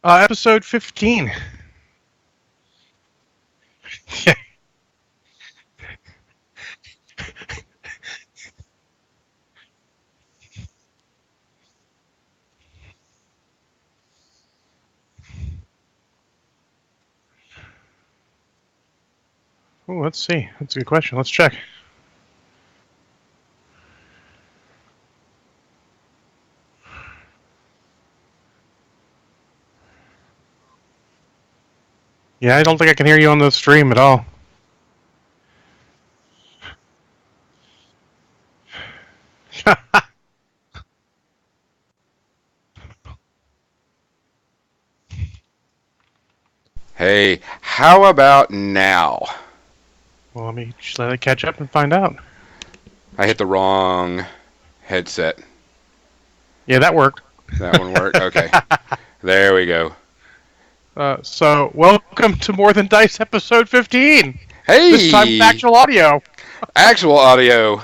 Episode 15. Yeah. Oh, let's see. That's a good question. Let's check. Yeah, I don't think I can hear you on the stream at all. Hey, how about now? Well, let me just let it catch up and find out. I hit the wrong headset. Yeah, that worked. That one worked? Okay. There we go. So, welcome to More Than Dice episode 15. Hey! This time with actual audio. Actual audio.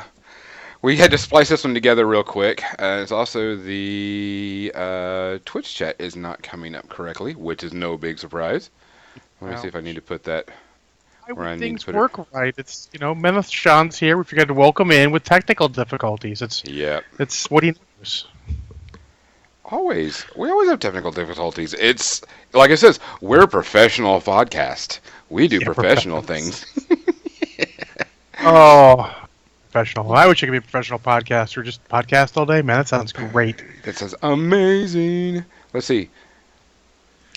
We had to splice this one together real quick. It's also the Twitch chat is not coming up correctly, which is no big surprise. Let me see if I need to put that Why where I would need things to put work right? It's, Meneth Sean's here. We forgot to welcome in with technical difficulties. it. Yep. It's what he knows. We always have technical difficulties. It's like I says, we're a professional podcast. We do professional things. Oh, professional. I wish I could be a professional podcaster. Just podcast all day, man. That sounds great. It says amazing. Let's see.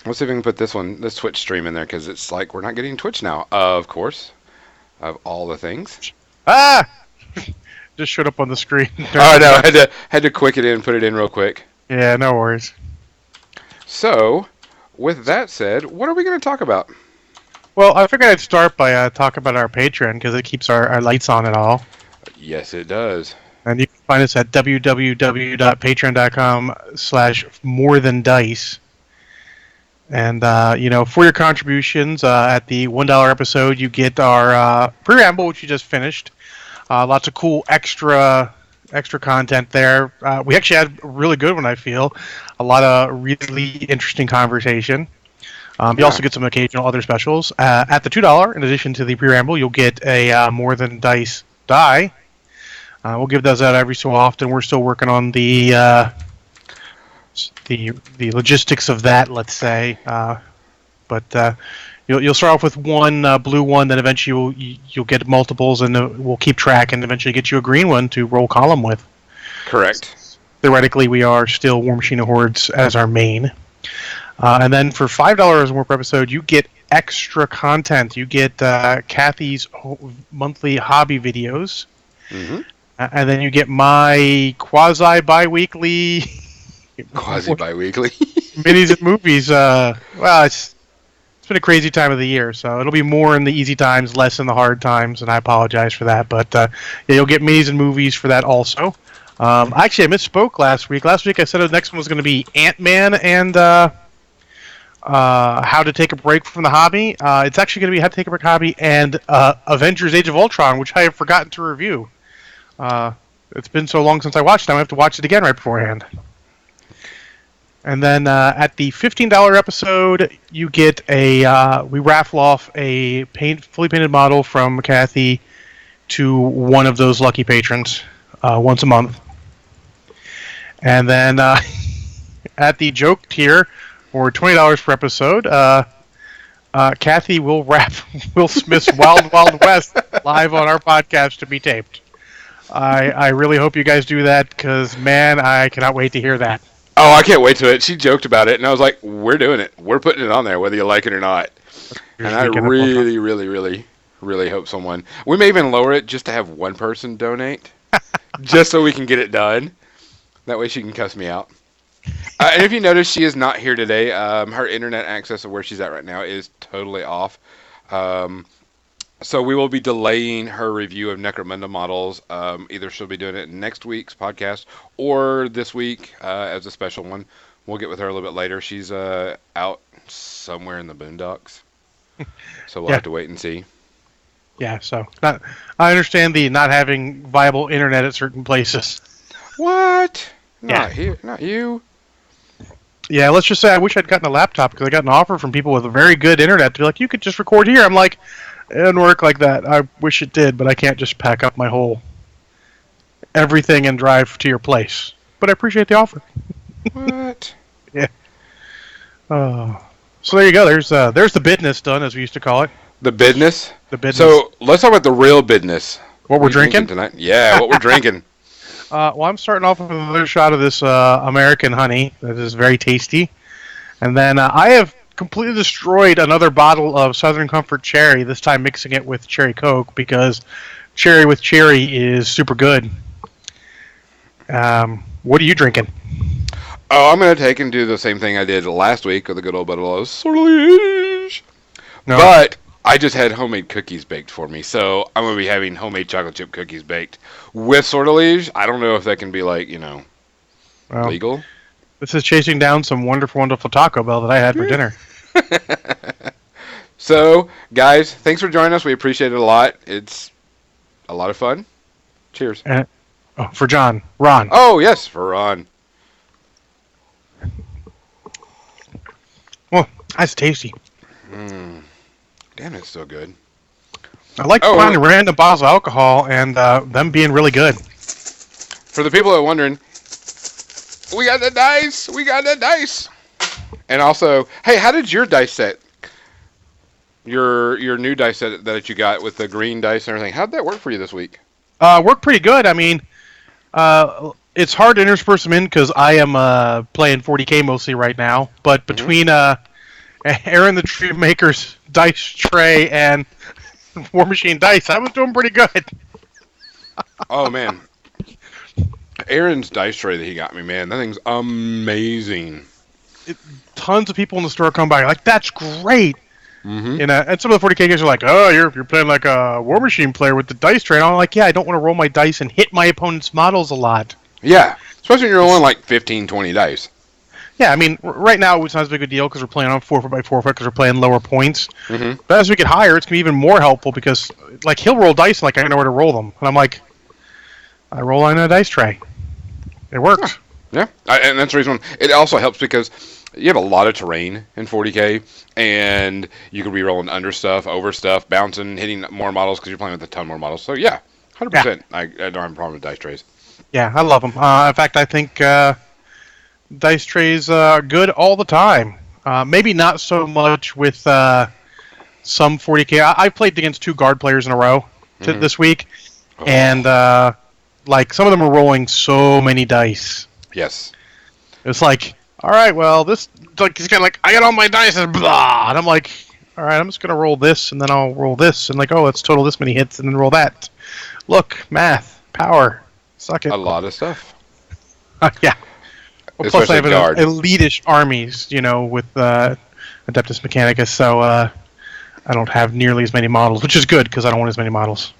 Let's see if we can put this Twitch stream in there, because it's like we're not getting Twitch now. Of course, of all the things. Ah, just showed up on the screen. Oh no, I had to quick it in, put it in real quick. Yeah, no worries. So, with that said, what are we going to talk about? Well, I figured I'd start by talking about our Patreon because it keeps our lights on and all. Yes, it does. And you can find us at www.patreon.com/morethandice. And, for your contributions, at the $1 episode, you get our preamble, which you just finished. Lots of cool extra content there. We actually had a really good one, I feel. A lot of really interesting conversation. You also get some occasional other specials. At the $2, in addition to the preamble, you'll get a More Than Dice die. We'll give those out every so often. We're still working on the logistics of that, let's say. But you'll start off with one blue one, then eventually you'll get multiples, and we'll keep track and eventually get you a green one to roll column with. Correct. Theoretically, we are still War Machine of Hordes as our main. And then for $5 more per episode, you get extra content. You get Kathy's monthly hobby videos. Mm-hmm. And then you get my quasi-bi-weekly... Quasi-bi-weekly. minis and movies. It's been a crazy time of the year, so it'll be more in the easy times, less in the hard times, and I apologize for that. But you'll get minis and movies for that also. Actually, I misspoke last week. Last week I said the next one was going to be Ant-Man and How to Take a Break from the Hobby. It's actually going to be How to Take a Break from the Hobby and Avengers Age of Ultron, which I have forgotten to review. It's been so long since I watched it, I have to watch it again right beforehand. And then at the $15 episode, you get we raffle off a fully painted model from Kathy to one of those lucky patrons once a month. And then at the joke tier, for $20 per episode, Kathy will rap Will Smith's Wild Wild West live on our podcast to be taped. I really hope you guys do that, because, man, I cannot wait to hear that. Oh, I can't wait to it. She joked about it, and I was like, we're doing it. We're putting it on there, whether you like it or not. And I really, really, really, really hope someone... We may even lower it just to have one person donate, just so we can get it done. That way she can cuss me out. And if you notice, she is not here today. Her internet access of where she's at right now is totally off. So we will be delaying her review of Necromunda models. Either she'll be doing it in next week's podcast or this week as a special one. We'll get with her a little bit later. She's out somewhere in the boondocks. So we'll have to wait and see. Yeah, so I understand the not having viable internet at certain places. What? Not here. Not you. Yeah, let's just say I wish I'd gotten a laptop because I got an offer from people with a very good internet to be like, you could just record here. I'm like, it doesn't work like that. I wish it did, but I can't just pack up my whole everything and drive to your place. But I appreciate the offer. What? Yeah. So there you go. There's the business done, as we used to call it. The business? The business. So let's talk about the real business. What we're are you drinking tonight? Yeah, what we're drinking. Well, I'm starting off with another shot of this American honey that is very tasty. And then I have completely destroyed another bottle of Southern Comfort Cherry, this time mixing it with Cherry Coke because cherry with cherry is super good. What are you drinking? Oh, I'm going to take and do the same thing I did last week with the good old bottle of Sortilege. No. But I just had homemade cookies baked for me, so I'm going to be having homemade chocolate chip cookies baked with Sortilege. I don't know if that can be, like, Well, legal. This is chasing down some wonderful, wonderful Taco Bell that I had for dinner. So, guys, thanks for joining us. We appreciate it a lot. It's a lot of fun. Cheers. For Ron. Oh, yes, for Ron. Well, that's tasty. Damn, it's so good. I like finding random bottles of alcohol and them being really good. For the people that are wondering, we got the dice. We got the dice. And also, hey, how did your dice set, your new dice set that you got with the green dice and everything, how'd that work for you this week? Worked pretty good. I mean, it's hard to intersperse them in because I am playing 40K mostly right now. But between Aaron the Tree Maker's dice tray and War Machine dice, I was doing pretty good. Oh, man. Aaron's dice tray that he got me, man, that thing's amazing. Tons of people in the store come by like, that's great. Mm-hmm. And some of the 40K guys are like, oh, you're playing like a War Machine player with the dice tray. And I'm like, yeah, I don't want to roll my dice and hit my opponent's models a lot. Yeah, especially when you're rolling like 15, 20 dice. Yeah, I mean, right now it's not as big a deal because we're playing on 4x4 because we're playing lower points. Mm-hmm. But as we get higher, it's going to be even more helpful because, like, he'll roll dice like I know where to roll them. And I'm like, I roll on a dice tray. It works. Yeah, and that's the reason. It also helps because you have a lot of terrain in 40K, and you can be rolling under stuff, over stuff, bouncing, hitting more models because you're playing with a ton more models. So, yeah, 100%. Yeah. I don't have a problem with dice trays. Yeah, I love them. In fact, I think dice trays are good all the time. Maybe not so much with some 40K. I've played against 2 guard players in a row this week, and like some of them are rolling so many dice. Yes. It's like, all right, well, this like he's kind of like, I got all my dice and blah, and I'm like, all right, I'm just gonna roll this and then I'll roll this and like, oh, let's total this many hits and then roll that. Look, math, power, suck it. A lot of stuff. Yeah. Well, plus I have elitish armies, with Adeptus Mechanicus, so I don't have nearly as many models, which is good because I don't want as many models.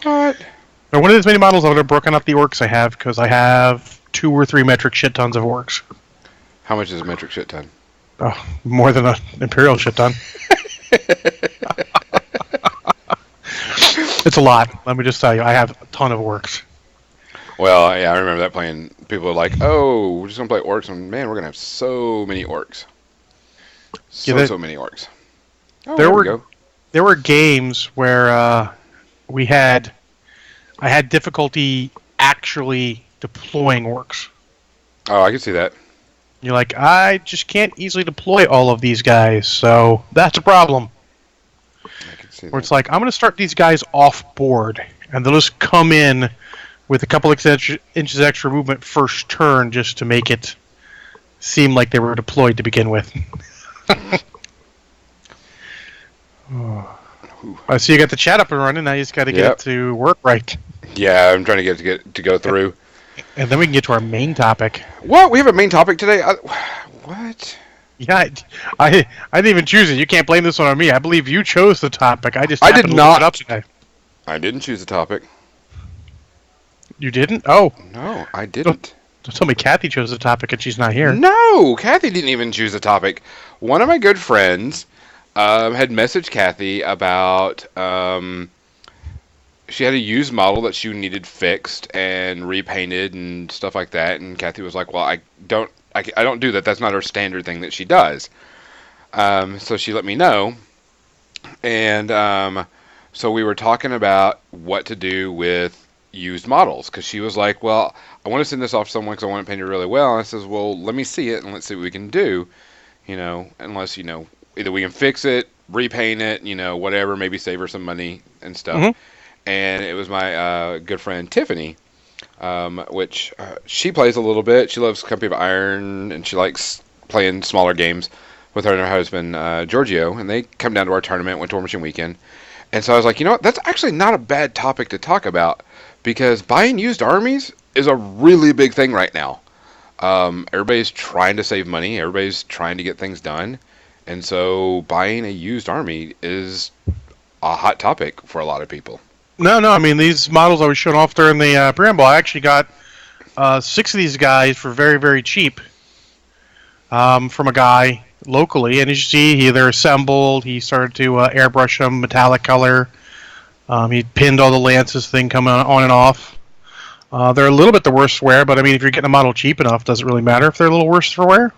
What? If I wanted as many models, I would have broken up the orcs I have because I have 2 or 3 metric shit tons of orcs. How much is a metric shit ton? Oh, more than an imperial shit ton. It's a lot. Let me just tell you, I have a ton of orcs. Well, yeah, I remember that playing. People are like, "Oh, we're just gonna play orcs," and man, we're gonna have so many orcs. So many orcs. Oh, there were games where I had difficulty actually deploying orcs. Oh, I can see that. You're like, I just can't easily deploy all of these guys, so that's a problem. I can see Where it's like, I'm going to start these guys off board, and they'll just come in with a couple inches extra movement first turn just to make it seem like they were deployed to begin with. I see you got the chat up and running. Now you just got to get it to work right. Yeah, I'm trying to get it to go through. And then we can get to our main topic. What? We have a main topic today? What? Yeah, I didn't even choose it. You can't blame this one on me. I believe you chose the topic. I did not. Look it up today. I didn't choose the topic. You didn't? Oh. No, I didn't. Don't tell me Kathy chose the topic and she's not here. No, Kathy didn't even choose the topic. One of my good friends had messaged Kathy about she had a used model that she needed fixed and repainted and stuff like that. And Kathy was like, "Well, I don't do that. That's not her standard thing that she does. So she let me know, and so we were talking about what to do with used models, because she was like, well, I want to send this off to someone because I want it painted really well. And I says, well, let me see it and let's see what we can do. Unless, either we can fix it, repaint it, whatever, maybe save her some money and stuff. Mm-hmm. And it was my good friend Tiffany, which she plays a little bit. She loves Company of Iron, and she likes playing smaller games with her and her husband, Giorgio. And they come down to our tournament, went to War Machine Weekend. And so I was like, you know what, that's actually not a bad topic to talk about, because buying used armies is a really big thing right now. Everybody's trying to save money. Everybody's trying to get things done. And so buying a used army is a hot topic for a lot of people. No. I mean, these models I was showing off during the preamble, I actually got 6 of these guys for very, very cheap from a guy locally. And as you see, they're assembled. He started to airbrush them metallic color. He pinned all the lances thing coming on and off. They're a little bit the worst for wear, but I mean, if you're getting a model cheap enough, does it really matter if they're a little worse for wear?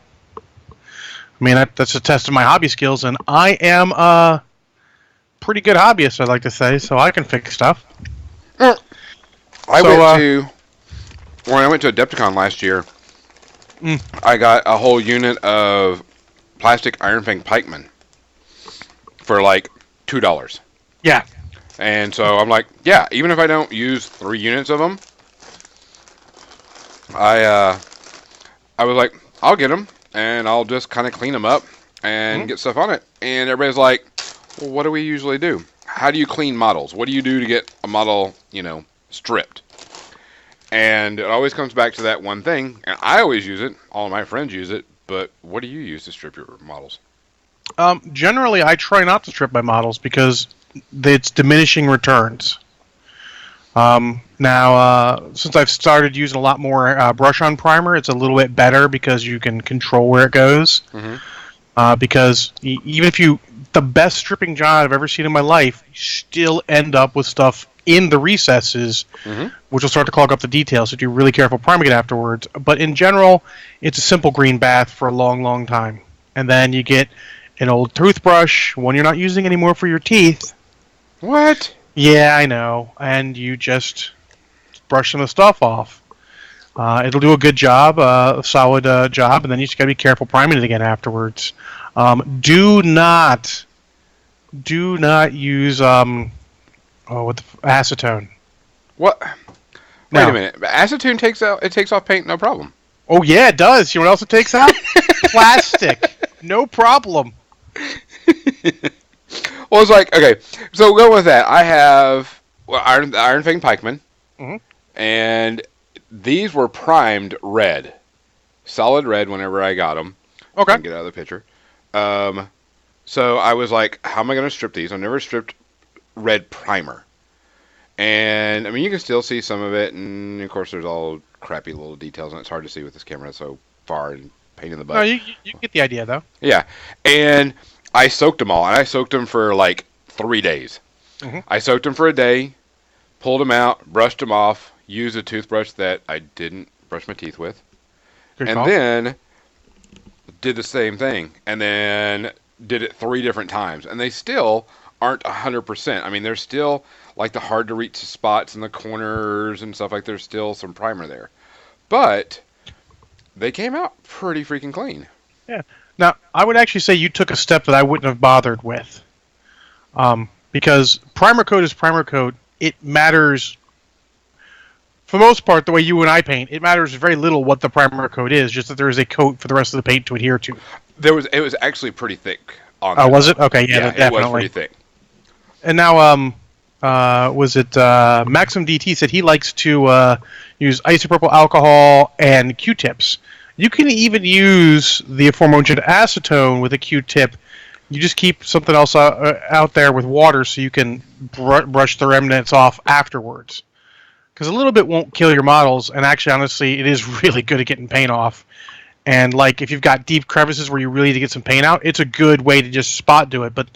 I mean, that's a test of my hobby skills, and I am a pretty good hobbyist, I'd like to say, so I can fix stuff. When I went to Adepticon last year, I got a whole unit of plastic Iron Fang pikemen for like $2. Yeah. And so I'm like, yeah, even if I don't use 3 units of them, I was like, I'll get them, and I'll just kind of clean them up and get stuff on it. And everybody's like, well, what do we usually do? How do you clean models? What do you do to get a model, stripped? And it always comes back to that one thing, and I always use it. All of my friends use it, but what do you use to strip your models? Generally, I try not to strip my models because it's diminishing returns. Now, since I've started using a lot more brush-on primer, it's a little bit better because you can control where it goes. Mm-hmm. Because even if the best stripping job I've ever seen in my life, you still end up with stuff in the recesses, which will start to clog up the details, so do really careful priming it afterwards. But in general, it's a simple green bath for a long, long time. And then you get an old toothbrush, one you're not using anymore for your teeth. What? Yeah, I know. And you just brush some of the stuff off. It'll do a good job, a solid job, and then you just gotta be careful priming it again afterwards. Do not use acetone. What? Wait a minute. Acetone takes off paint, no problem. Oh yeah, it does. You know what else it takes out? Plastic. No problem. Well, it's like, okay, so go with that. I have Iron Fang pikemen, and these were primed red, solid red. Whenever I got them, okay, get out of the picture. So I was like, how am I going to strip these? I've never stripped red primer, and I mean, you can still see some of it, and of course, there's all crappy little details, and it's hard to see with this camera so far and pain in the butt. No, you get the idea though. Yeah, and I soaked them all, and I soaked them for like 3 days. I soaked them for a day, pulled them out, brushed them off, used a toothbrush that I didn't brush my teeth with, then did the same thing, and then did it 3 different times, and they still aren't 100%. I mean, there's still like the hard to reach spots in the corners and stuff, like there's still some primer there, but they came out pretty freaking clean. Yeah. Now, I would actually say you took a step that I wouldn't have bothered with. Because primer coat is primer coat. It matters, for the most part, the way you and I paint, it matters very little what the primer coat is, just that there is a coat for the rest of the paint to adhere to. It was actually pretty thick on that. Oh, was it? Okay, yeah, definitely. It was pretty thick. And now, was it Maxim DT said he likes to use isopropyl alcohol and Q-tips. You can even use the aforementioned acetone with a Q-tip. You just keep something else out there with water so you can brush the remnants off afterwards. Because a little bit won't kill your models, and actually, honestly, it is really good at getting paint off. And like, if you've got deep crevices where you really need to get some paint out, it's a good way to just spot do it. But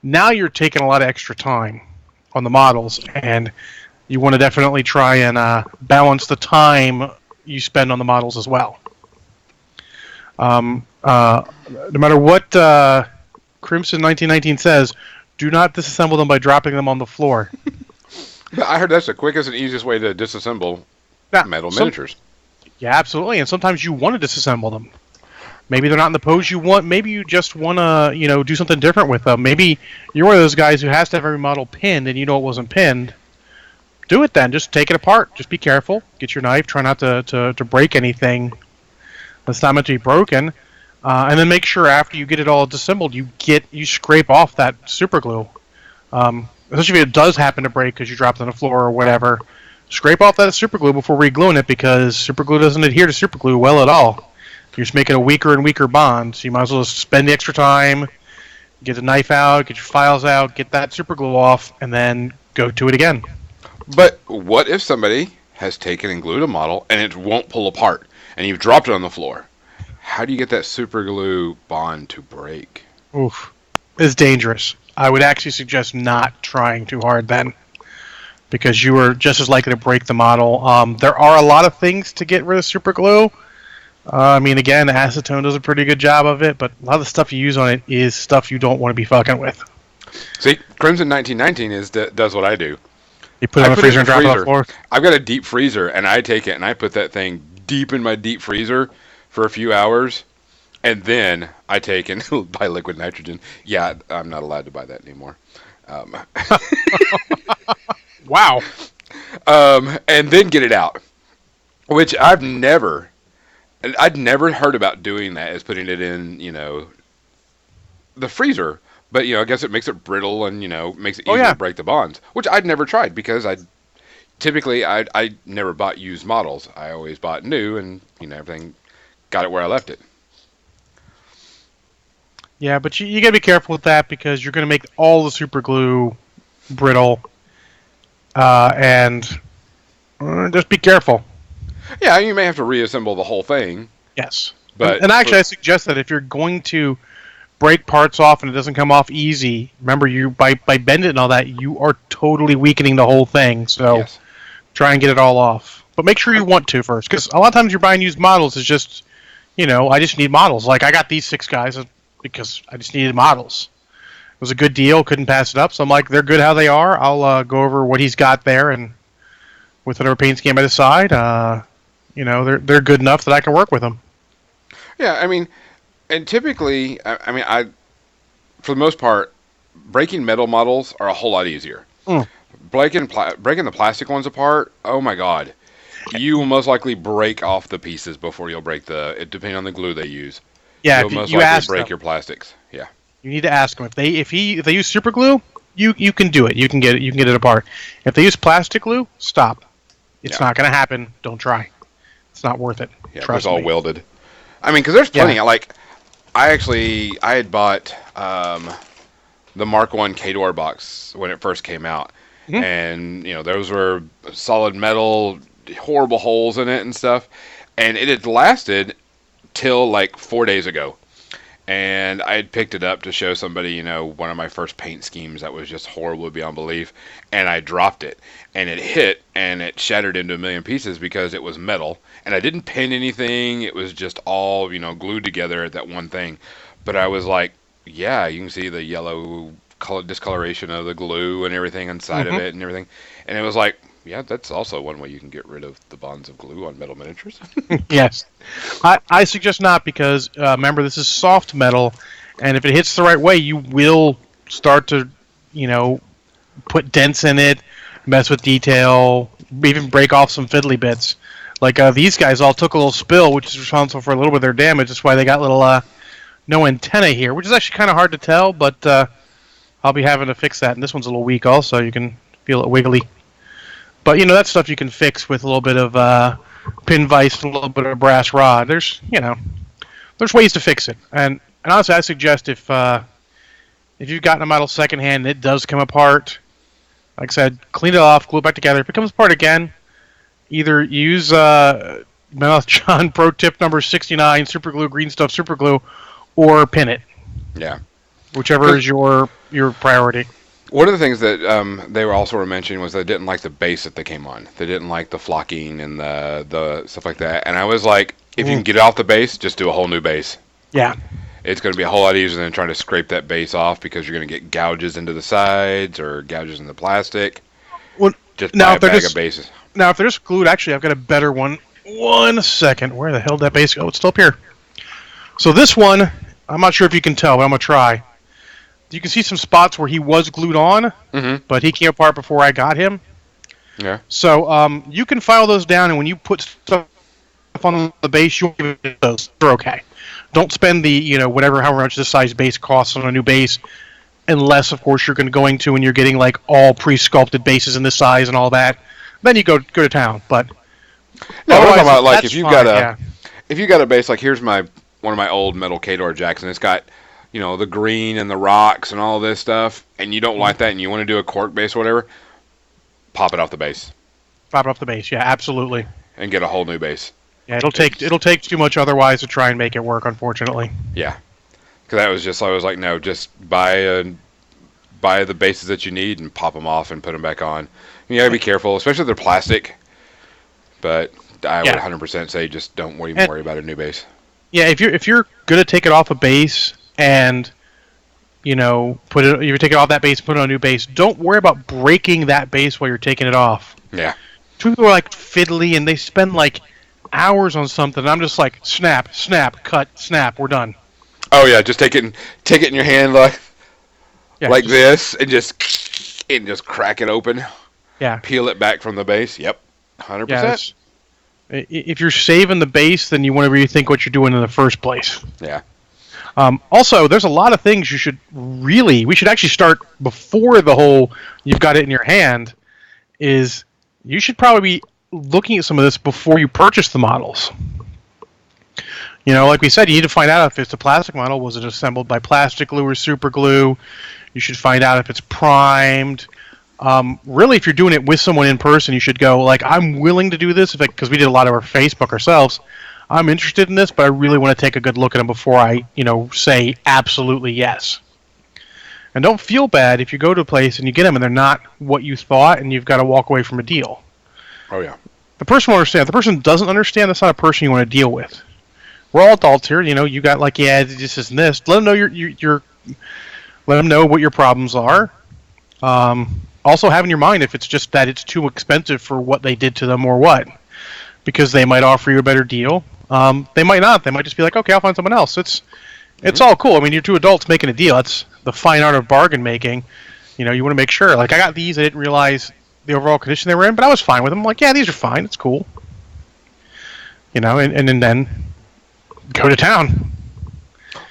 now you're taking a lot of extra time on the models, and you want to definitely try and balance the time you spend on the models as well. No matter what Crimson 1919 says, do not disassemble them by dropping them on the floor. I heard that's the quickest and easiest way to disassemble metal miniatures. Yeah, absolutely. And sometimes you want to disassemble them. Maybe they're not in the pose you want. Maybe you just want to, do something different with them. Maybe you're one of those guys who has to have every model pinned and you know it wasn't pinned. Do it then. Just take it apart. Just be careful. Get your knife. Try not to break anything that's not meant to be broken. And then make sure after you get it all disassembled, you scrape off that super glue. Especially if it does happen to break because you dropped it on the floor or whatever. Scrape off that super glue before re-gluing it, because super glue doesn't adhere to super glue well at all. You're just making a weaker and weaker bond, so you might as well just spend the extra time, get the knife out, get your files out, get that super glue off, and then go to it again. But what if somebody has taken and glued a model and it won't pull apart, and you've dropped it on the floor? How do you get that super glue bond to break? Oof. It's dangerous. I would actually suggest not trying too hard then, because you are just as likely to break the model. There are a lot of things to get rid of super glue. Again, acetone does a pretty good job of it, but a lot of the stuff you use on it is stuff you don't want to be fucking with. See, Crimson 1919 does what I do. You put it in the freezer and drop it on the floor? I've got a deep freezer, and I take it and I put that thing deep in my deep freezer for a few hours, and then I take and buy liquid nitrogen. Yeah, I'm not allowed to buy that anymore. Wow. And then get it out, which I'd never heard about doing that, as putting it in, the freezer. But, I guess it makes it brittle and, makes it easier to break the bonds, which I'd never tried, because I never bought used models. I always bought new, and, everything got it where I left it. Yeah, but you got to be careful with that, because you're going to make all the super glue brittle, and just be careful. Yeah, you may have to reassemble the whole thing. Yes. And actually, I suggest that if you're going to break parts off and it doesn't come off easy, remember, you by bending and all that, you are totally weakening the whole thing. So try and get it all off. But make sure you want to first, because a lot of times you're buying used models is just, I just need models. Like, I got these 6 guys because I just needed models. It was a good deal, couldn't pass it up. So I'm like, they're good how they are. I'll go over what he's got there, and with whatever paint scheme I decide, they're good enough that I can work with them. Yeah, and typically, for the most part, breaking metal models are a whole lot easier. Breaking the plastic ones apart, oh my god. You will most likely break off the pieces before you'll break depending on the glue they use. Yeah, you'll most likely break your plastics. Yeah. You need to ask them. If they use super glue, you can do it. You can get it apart. If they use plastic glue, stop. It's not going to happen. Don't try. It's not worth it. Yeah, it's all welded. Because there's plenty. Yeah. I had bought the Mark I Khador box when it first came out, and those were solid metal, horrible holes in it and stuff, and it had lasted till 4 days ago. And I had picked it up to show somebody, one of my first paint schemes that was just horrible beyond belief, and I dropped it, and it hit, and it shattered into a million pieces because it was metal, and I didn't pin anything. It was just all, glued together at that one thing. But I was like, yeah, you can see the yellow discoloration of the glue and everything inside of it and everything. And it was like, yeah, that's also one way you can get rid of the bonds of glue on metal miniatures. Yes. I suggest not, because remember, this is soft metal, and if it hits the right way, you will start to, put dents in it, mess with detail, even break off some fiddly bits. Like these guys all took a little spill, which is responsible for a little bit of their damage. That's why they got little no antenna here, which is actually kind of hard to tell, but I'll be having to fix that. And this one's a little weak also. You can feel it wiggly. But, that's stuff you can fix with a little bit of pin vise and a little bit of brass rod. There's ways to fix it. And honestly, I suggest if you've gotten a model secondhand and it does come apart, like I said, clean it off, glue it back together. If it comes apart again, either use Mouth John Pro Tip number 69, Super Glue, Green Stuff Super Glue, or pin it. Yeah. Whichever is your priority. One of the things that they were also mentioning was they didn't like the base that they came on. They didn't like the flocking and the stuff like that. And I was like, if you can get off the base, just do a whole new base. Yeah. It's going to be a whole lot easier than trying to scrape that base off because you're going to get gouges into the sides or gouges in the plastic. Well, just now buy a bag of bases. Now, if they're just glued, actually, I've got a better one. 1 second. Where the hell did that base go? It's still up here. So this one, I'm not sure if you can tell, but I'm going to try. You can see some spots where he was glued on, but he came apart before I got him. Yeah. So you can file those down, and when you put stuff on the base, you'll give it those. They're okay. Don't spend the, however much this size base costs on a new base, unless, of course, you're going to and you're getting like all pre-sculpted bases in this size and all that. Then you go to town. But no, I'm talking about like if you've got a base, like here's one of my old metal Khador jacks, and it's got the green and the rocks and all this stuff, and you don't like that, and you want to do a cork base or whatever, pop it off the base. Pop it off the base, yeah, absolutely. And get a whole new base. Yeah, it'll take too much otherwise to try and make it work, unfortunately. Yeah, because I was like, no, just buy the bases that you need and pop them off and put them back on. You gotta be careful, especially if they're plastic. But I would 100% say just don't even worry about a new base. Yeah, if you're gonna take it off a base and if you take it off that base and put it on a new base, don't worry about breaking that base while you're taking it off. Yeah. People are like fiddly and they spend like hours on something. And I'm just like snap, cut, snap, we're done. Oh yeah, just take it in your hand like this and just crack it open. Yeah. Peel it back from the base. Yep. 100%. Yeah, if you're saving the base, then you want to rethink what you're doing in the first place. Yeah. Also, there's a lot of things we should actually start before the whole you've got it in your hand, is you should probably be looking at some of this before you purchase the models. Like we said, you need to find out if it's a plastic model, was it assembled by plastic glue or super glue? You should find out if it's primed. Really, if you're doing it with someone in person, you should go, like, I'm willing to do this, because we did a lot of our Facebook ourselves. I'm interested in this, but I really want to take a good look at them before I, say absolutely yes. And don't feel bad if you go to a place and you get them and they're not what you thought and you've got to walk away from a deal. Oh, yeah. The person will understand. If the person doesn't understand, that's not a person you want to deal with. We're all adults here. You got like, yeah, this is this. Let them know let them know what your problems are. Also have in your mind if it's just that it's too expensive for what they did to them or what. Because they might offer you a better deal. They might not. They might just be like, okay, I'll find someone else. It's all cool. I mean, you're two adults making a deal. That's the fine art of bargain making. You want to make sure. Like, I got these. I didn't realize the overall condition they were in, but I was fine with them. I'm like, yeah, these are fine. It's cool. And then go to town.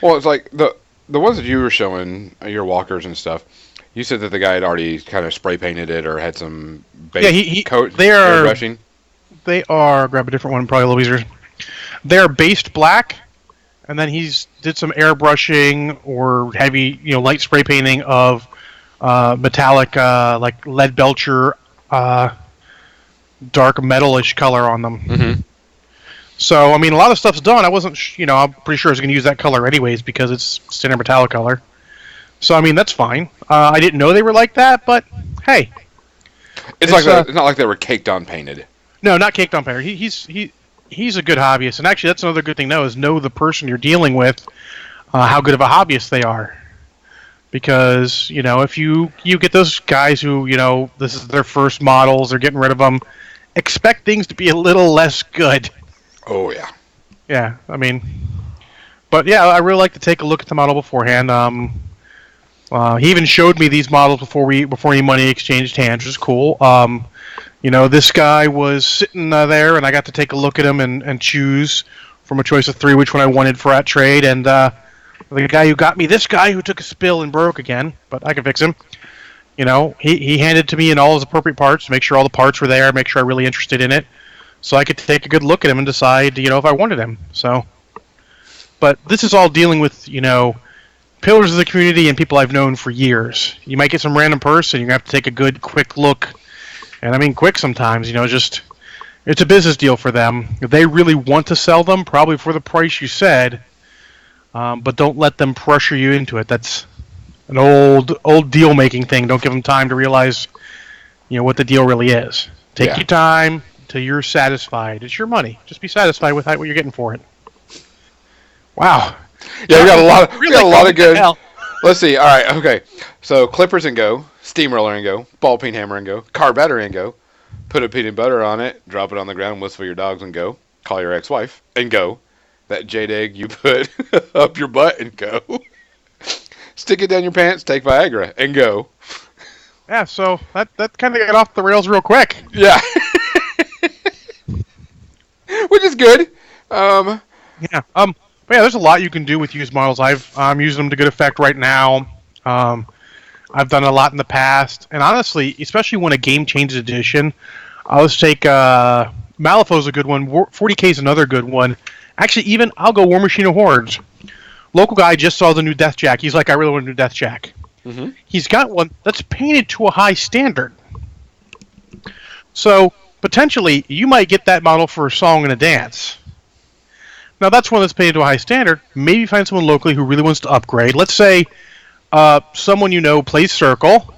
Well, it's like the ones that you were showing, your walkers and stuff, you said that the guy had already kind of spray painted it or had some base coat airbrushing. They are, grab a different one, probably a little easier. They're based black, and then he's did some airbrushing or heavy, light spray painting of metallic, like lead belcher, dark metalish color on them. Mm-hmm. So, I mean, a lot of stuff's done. I wasn't, I'm pretty sure I was going to use that color anyways because it's standard metallic color. So, I mean, that's fine. I didn't know they were like that, but hey. It's not like they were caked on painted. No, not caked on painted. He's a good hobbyist. And actually, that's another good thing, is know the person you're dealing with, how good of a hobbyist they are. Because, if you get those guys who, this is their first models, they're getting rid of them, expect things to be a little less good. Oh, yeah. Yeah, I mean, but yeah, I really like to take a look at the model beforehand. He even showed me these models before any money exchanged hands, which is cool. This guy was sitting there, and I got to take a look at him and choose from a choice of 3 which one I wanted for at trade. And the guy who got me, this guy who took a spill and broke again, but I can fix him. He handed to me in all his appropriate parts to make sure all the parts were there, make sure I'm really interested in it. So I could take a good look at him and decide, if I wanted him. So, but this is all dealing with, pillars of the community and people I've known for years. You might get some random person, you're going to have to take a good, quick look. And I mean quick sometimes, it's a business deal for them. If they really want to sell them, probably for the price you said, but don't let them pressure you into it. That's an old deal-making thing. Don't give them time to realize, what the deal really is. Take your time. until you're satisfied. It's your money. Just be satisfied with what you're getting for it. Wow. Yeah, we got a lot of good. Hell. Let's see. All right, okay. So clippers and go, steamroller and go, ball peen hammer and go, car battery and go. Put a peanut butter on it, drop it on the ground, whistle for your dogs and go. Call your ex-wife and go. That jade egg you put up your butt and go. Stick it down your pants, take Viagra and go. Yeah, so that kind of got off the rails real quick. Yeah. Which is good. Yeah. But yeah, there's a lot you can do with used models. I'm using them to good effect right now. I've done a lot in the past, and honestly, especially when a game changes edition, let's take Malifaux's a good one. 40K is another good one. Actually, even I'll go War Machine of Hordes. Local guy just saw the new Death Jack. He's like, I really want a new Death Jack. Mm-hmm. He's got one that's painted to a high standard. So potentially, you might get that model for a song and a dance. Now, that's one that's painted to a high standard. Maybe find someone locally who really wants to upgrade. Let's say someone you know plays Circle,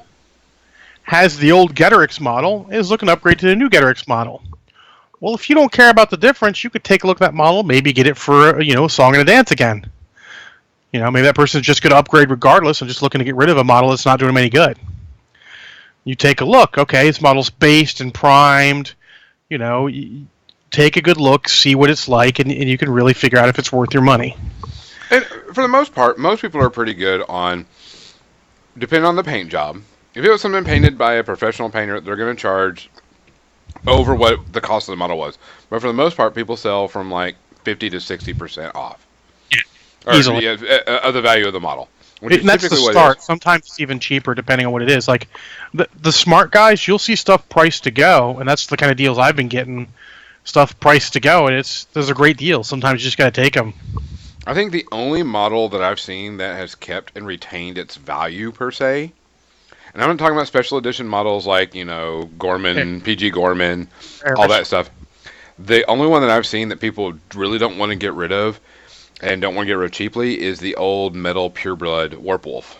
has the old Getorix model, is looking to upgrade to the new Getorix model. Well, if you don't care about the difference, you could take a look at that model, maybe get it for a song and a dance again. Maybe that person's just going to upgrade regardless and just looking to get rid of a model that's not doing them any good. You take a look. Okay, this model's based and primed. Take a good look, see what it's like, and you can really figure out if it's worth your money. And for the most part, most people are pretty good on, depending on the paint job. If it was something painted by a professional painter, they're going to charge over what the cost of the model was. But for the most part, people sell from like 50 to 60% off. Easily. Of the value of the model. And that's the start. Sometimes it's even cheaper depending on what it is. Like the smart guys, you'll see stuff priced to go, and that's the kind of deals I've been getting. Stuff priced to go, and there's a great deal. Sometimes you just got to take them. I think the only model that I've seen that has kept and retained its value per se, and I'm not talking about special edition models like Gorman, PG Gorman, all that stuff. The only one that I've seen that people really don't want to get rid of and don't want to get rid of cheaply is the old metal pureblood Warpwolf,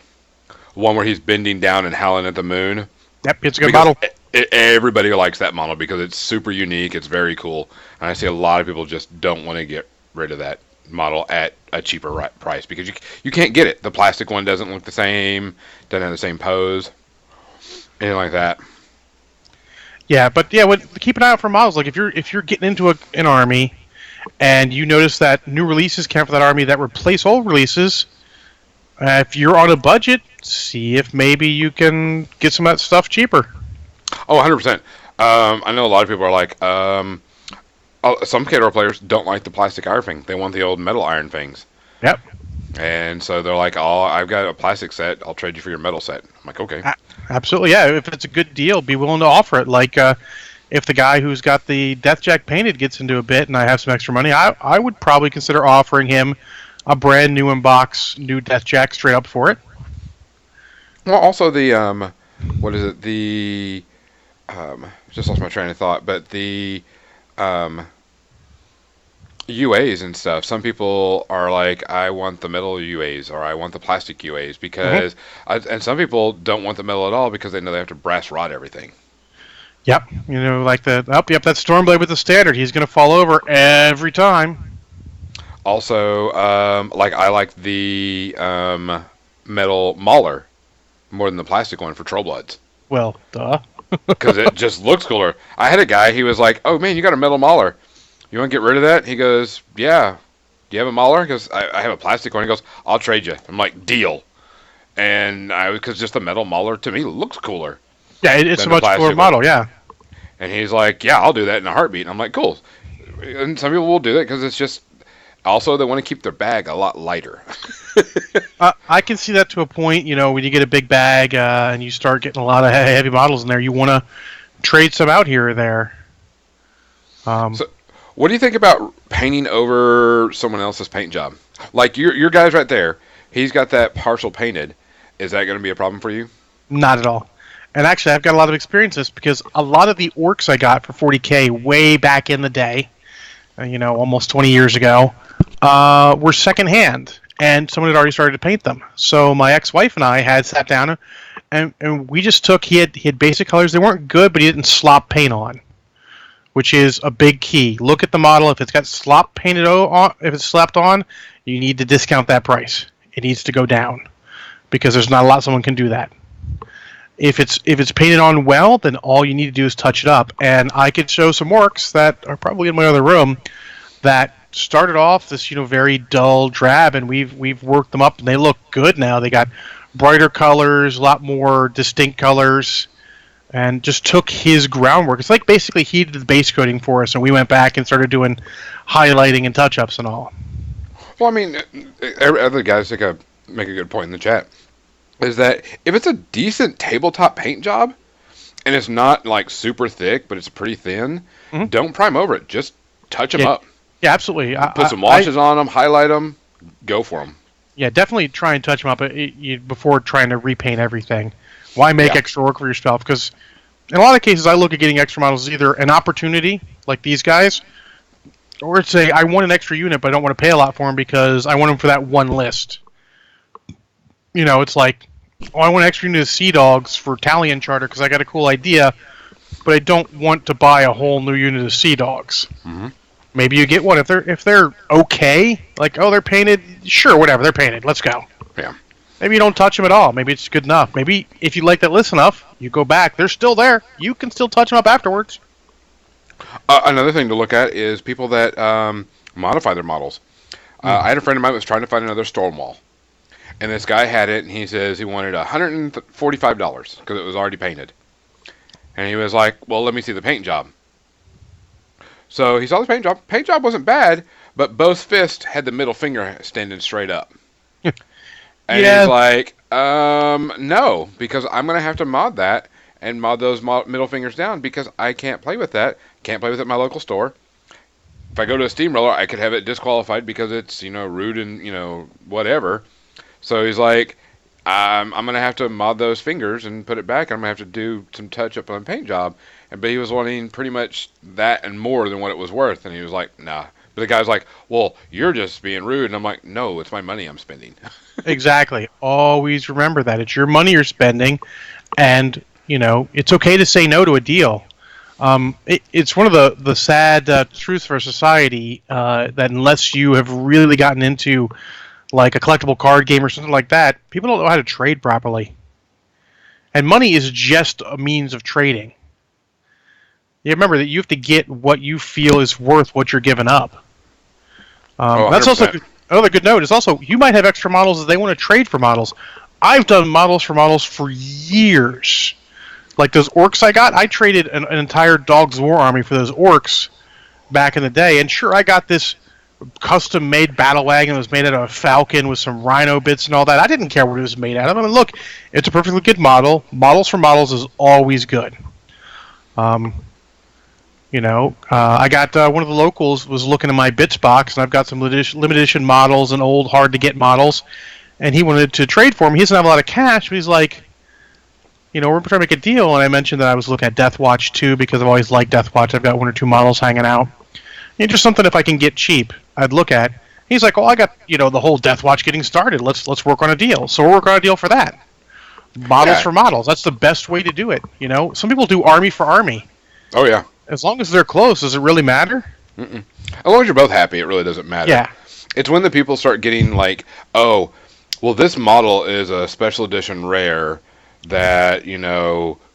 one where he's bending down and howling at the moon. Yep, it's a good model. Everybody likes that model because it's super unique. It's very cool. And I see a lot of people just don't want to get rid of that model at a cheaper price because you can't get it. The plastic one doesn't look the same, doesn't have the same pose, anything like that. Yeah, but keep an eye out for models. Like if you're getting into an army and you notice that new releases come for that army that replace old releases, if you're on a budget, see if maybe you can get some of that stuff cheaper. Oh, 100%. I know a lot of people are like, some KDR players don't like the plastic iron thing. They want the old metal iron things. Yep. And so they're like, oh, I've got a plastic set. I'll trade you for your metal set. I'm like, okay. Absolutely, yeah. If it's a good deal, be willing to offer it. Like, if the guy who's got the Death Jack painted gets into a bit and I have some extra money, I would probably consider offering him a brand new in-box new Death Jack straight up for it. Well, also the, what is it? The... just lost my train of thought, but the UAs and stuff. Some people are like, I want the metal UAs or I want the plastic UAs because, and some people don't want the metal at all because they know they have to brass rod everything. Yep, like that Stormblade with the standard. He's going to fall over every time. Also, I like the metal Mauler more than the plastic one for Trollbloods. Well, duh. Because it just looks cooler. I had a guy, he was like, oh man, you got a metal Mauler. You want to get rid of that? He goes, yeah. Do you have a Mauler? Because I have a plastic one. He goes, I'll trade you. I'm like, deal. And because just the metal Mauler to me looks cooler. Yeah, it's a much cooler model, yeah. And he's like, yeah, I'll do that in a heartbeat. And I'm like, cool. And some people will do that because it's just, also they want to keep their bag a lot lighter. I can see that to a point, when you get a big bag and you start getting a lot of heavy models in there, you want to trade some out here or there. So, what do you think about painting over someone else's paint job? Like your guy's right there. He's got that partial painted. Is that going to be a problem for you? Not at all. And actually, I've got a lot of experience in this because a lot of the orcs I got for 40K way back in the day, almost 20 years ago, were secondhand. And someone had already started to paint them. So my ex-wife and I had sat down and we just took, he had basic colors. They weren't good, but he didn't slop paint on. which is a big key. Look at the model. If it's got slop painted on, if it's slapped on, you need to discount that price. It needs to go down because there's not a lot someone can do that. If it's painted on well, then all you need to do is touch it up. And I could show some works that are probably in my other room that started off this very dull drab, and we've worked them up, and they look good now. They got brighter colors, a lot more distinct colors, and just took his groundwork. It's like basically he did the base coating for us, and we went back and started doing highlighting and touch-ups and all. Well, I mean, other guys make a good point in the chat. Is that if it's a decent tabletop paint job, and it's not like super thick, but it's pretty thin, don't prime over it. Just touch them up. Yeah, absolutely. Put some washes on them, highlight them, go for them. Yeah, definitely try and touch them up before trying to repaint everything. Why make extra work for yourself? Because in a lot of cases, I look at getting extra models as either an opportunity, like these guys, or say I want an extra unit, but I don't want to pay a lot for them because I want them for that one list. It's like, I want an extra unit of Sea Dogs for Talion Charter because I got a cool idea, but I don't want to buy a whole new unit of Sea Dogs. Mm-hmm. Maybe you get one if they're okay. Like, they're painted. Sure, whatever, they're painted. Let's go. Yeah. Maybe you don't touch them at all. Maybe it's good enough. Maybe if you like that list enough, you go back. They're still there. You can still touch them up afterwards. Another thing to look at is people that modify their models. I had a friend of mine that was trying to find another Stonewall. And this guy had it, and he says he wanted $145 because it was already painted. And he was like, well, let me see the paint job. So he saw the paint job. Paint job wasn't bad, but both fists had the middle finger standing straight up. And he's like, no, because I'm going to have to mod that and mod those middle fingers down because I can't play with that. Can't play with it at my local store. If I go to a steamroller, I could have it disqualified because it's, rude and, whatever. So he's like, I'm going to have to mod those fingers and put it back. I'm going to have to do some touch-up on the paint job. But he was wanting pretty much that and more than what it was worth. And he was like, nah. But the guy's like, well, you're just being rude. And I'm like, no, it's my money I'm spending. Exactly. Always remember that. It's your money you're spending. And, it's okay to say no to a deal. It's one of the sad truths for society that unless you have really gotten into like a collectible card game or something like that, people don't know how to trade properly. And money is just a means of trading. You remember that you have to get what you feel is worth what you're giving up. That's also another good note. Is also you might have extra models that they want to trade for models. I've done models for years. Like those orcs I got, I traded an entire Dogs War army for those orcs back in the day. And sure, I got this custom-made battle wagon that was made out of a falcon with some rhino bits and all that. I didn't care what it was made out of. I mean, look, it's a perfectly good model. Models for models is always good. I got one of the locals was looking in my bits box, and I've got some limited edition models and old, hard-to-get models, and he wanted to trade for them. He doesn't have a lot of cash, but he's like, we're trying to make a deal, and I mentioned that I was looking at Death Watch 2 because I've always liked Death Watch. I've got one or two models hanging out. Just something if I can get cheap, I'd look at. He's like, well, I got, the whole Death Watch getting started. Let's work on a deal. So we'll work on a deal for that. Models for models. That's the best way to do it. Some people do army for army. Oh, yeah. As long as they're close, does it really matter? Mm-mm. As long as you're both happy, it really doesn't matter. Yeah. It's when the people start getting like, oh, well, this model is a special edition rare that,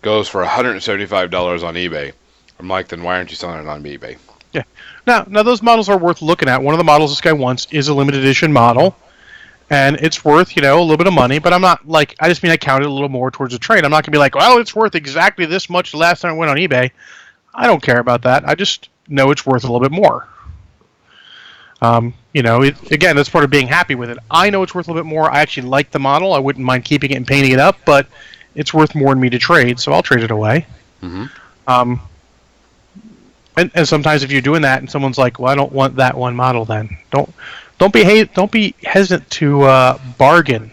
goes for $175 on eBay. I'm like, then why aren't you selling it on eBay? Yeah. Now those models are worth looking at. One of the models this guy wants is a limited edition model, and it's worth, a little bit of money, but I'm not like, I just mean I counted a little more towards the trade. I'm not going to be like, well, it's worth exactly this much the last time it went on eBay. I don't care about that. I just know it's worth a little bit more. Again, that's part of being happy with it. I know it's worth a little bit more. I actually like the model. I wouldn't mind keeping it and painting it up, but it's worth more than me to trade, so I'll trade it away. Mm-hmm. And sometimes if you're doing that and someone's like, well, I don't want that one model, then don't be hesitant to bargain.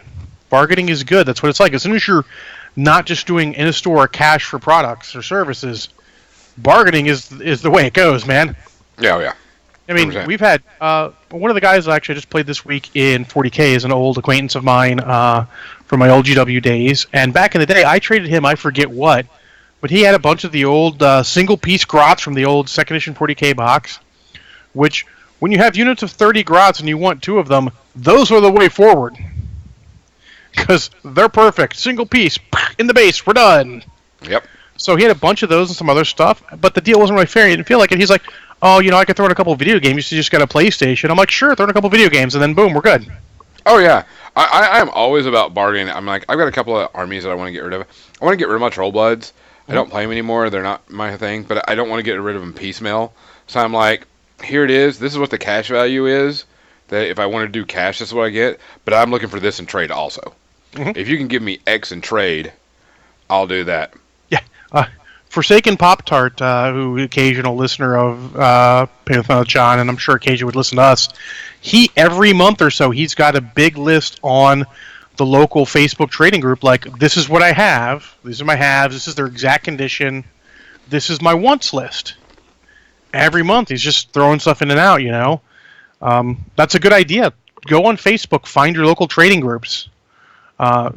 Bargaining is good. That's what it's like. As soon as you're not just doing in a store cash for products or services, bargaining is the way it goes, man. Yeah. I mean, 100%. We've had one of the guys I actually just played this week in 40K is an old acquaintance of mine from my old GW days. And back in the day, I traded him, I forget what, but he had a bunch of the old single-piece grots from the old second edition 40K box, which, when you have units of 30 grots and you want 2 of them, those are the way forward. Because they're perfect. Single piece, in the base, we're done. Yep. So he had a bunch of those and some other stuff, but the deal wasn't really fair. He didn't feel like it. He's like, oh, I could throw in a couple of video games. You just got a PlayStation. I'm like, sure, throw in a couple of video games, and then boom, we're good. Oh, yeah. I am always about bargaining. I'm like, I've got a couple of armies that I want to get rid of. I want to get rid of my Trollbloods. I don't play them anymore. They're not my thing, but I don't want to get rid of them piecemeal. So I'm like, here it is. This is what the cash value is. That if I want to do cash, this is what I get. But I'm looking for this in trade also. Mm-hmm. If you can give me X in trade, I'll do that. Yeah. Forsaken Pop-Tart, who occasional listener of Pantheon John, and I'm sure occasionally would listen to us, he, every month or so, he's got a big list on the local Facebook trading group, like, this is what I have, these are my halves, this is their exact condition, this is my wants list. Every month, he's just throwing stuff in and out, That's a good idea. Go on Facebook, find your local trading groups.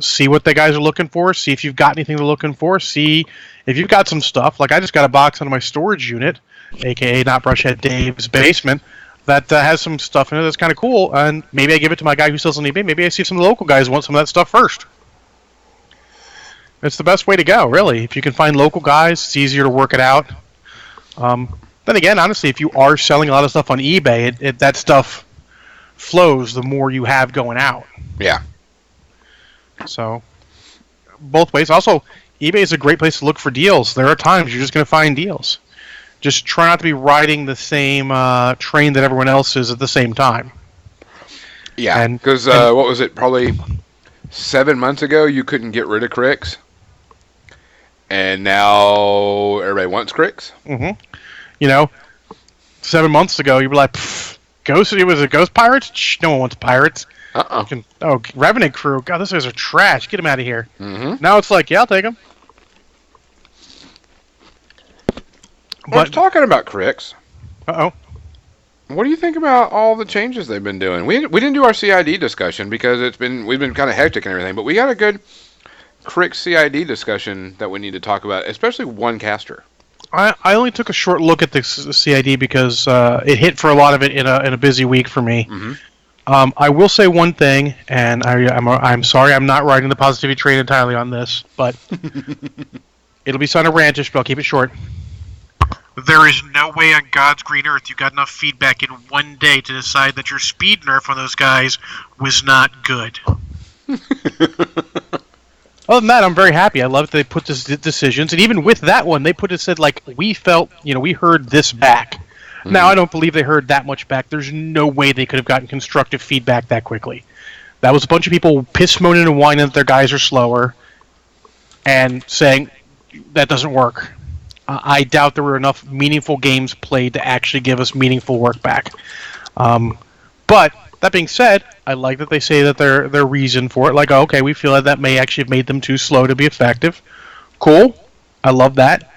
See what the guys are looking for. See if you've got anything they're looking for. See if you've got some stuff. Like I just got a box out of my storage unit, aka Not Brushhead Dave's basement, that has some stuff in it that's kind of cool. And maybe I give it to my guy who sells on eBay. Maybe I see if some of the local guys want some of that stuff first. It's the best way to go, really. If you can find local guys, it's easier to work it out. Then again, honestly, if you are selling a lot of stuff on eBay, that stuff flows the more you have going out. Yeah. So, both ways. Also, eBay is a great place to look for deals. There are times you're just going to find deals. Just try not to be riding the same train that everyone else is at the same time. Yeah, because what was it? Probably 7 months ago, you couldn't get rid of Crix. And now everybody wants Crix. Mm-hmm. 7 months ago, you were like, Ghost? Was it Ghost Pirates? Shh, no one wants pirates. Revenant Crew. God, those guys are trash. Get them out of here. Mm-hmm. Now it's like, yeah, I'll take them. But talking about Crix. Uh-oh. What do you think about all the changes they've been doing? We didn't do our CID discussion because we've been kind of hectic and everything, but we got a good Crix CID discussion that we need to talk about, especially one caster. I only took a short look at the CID because it hit for a lot of it in a busy week for me. Mm-hmm. I will say one thing, and I'm sorry I'm not riding the positivity train entirely on this, but it'll be kind of rantish, but I'll keep it short. There is no way on God's green earth you got enough feedback in one day to decide that your speed nerf on those guys was not good. Other than that, I'm very happy. I love that they put this decisions, and even with that one, they said like, we felt, we heard this back. Mm-hmm. Now, I don't believe they heard that much back. There's no way they could have gotten constructive feedback that quickly. That was a bunch of people piss moaning and whining that their guys are slower and saying that doesn't work. I doubt there were enough meaningful games played to actually give us meaningful work back. But that being said, I like that they say that their reason for it, like, okay, we feel that may actually have made them too slow to be effective. Cool. I love that.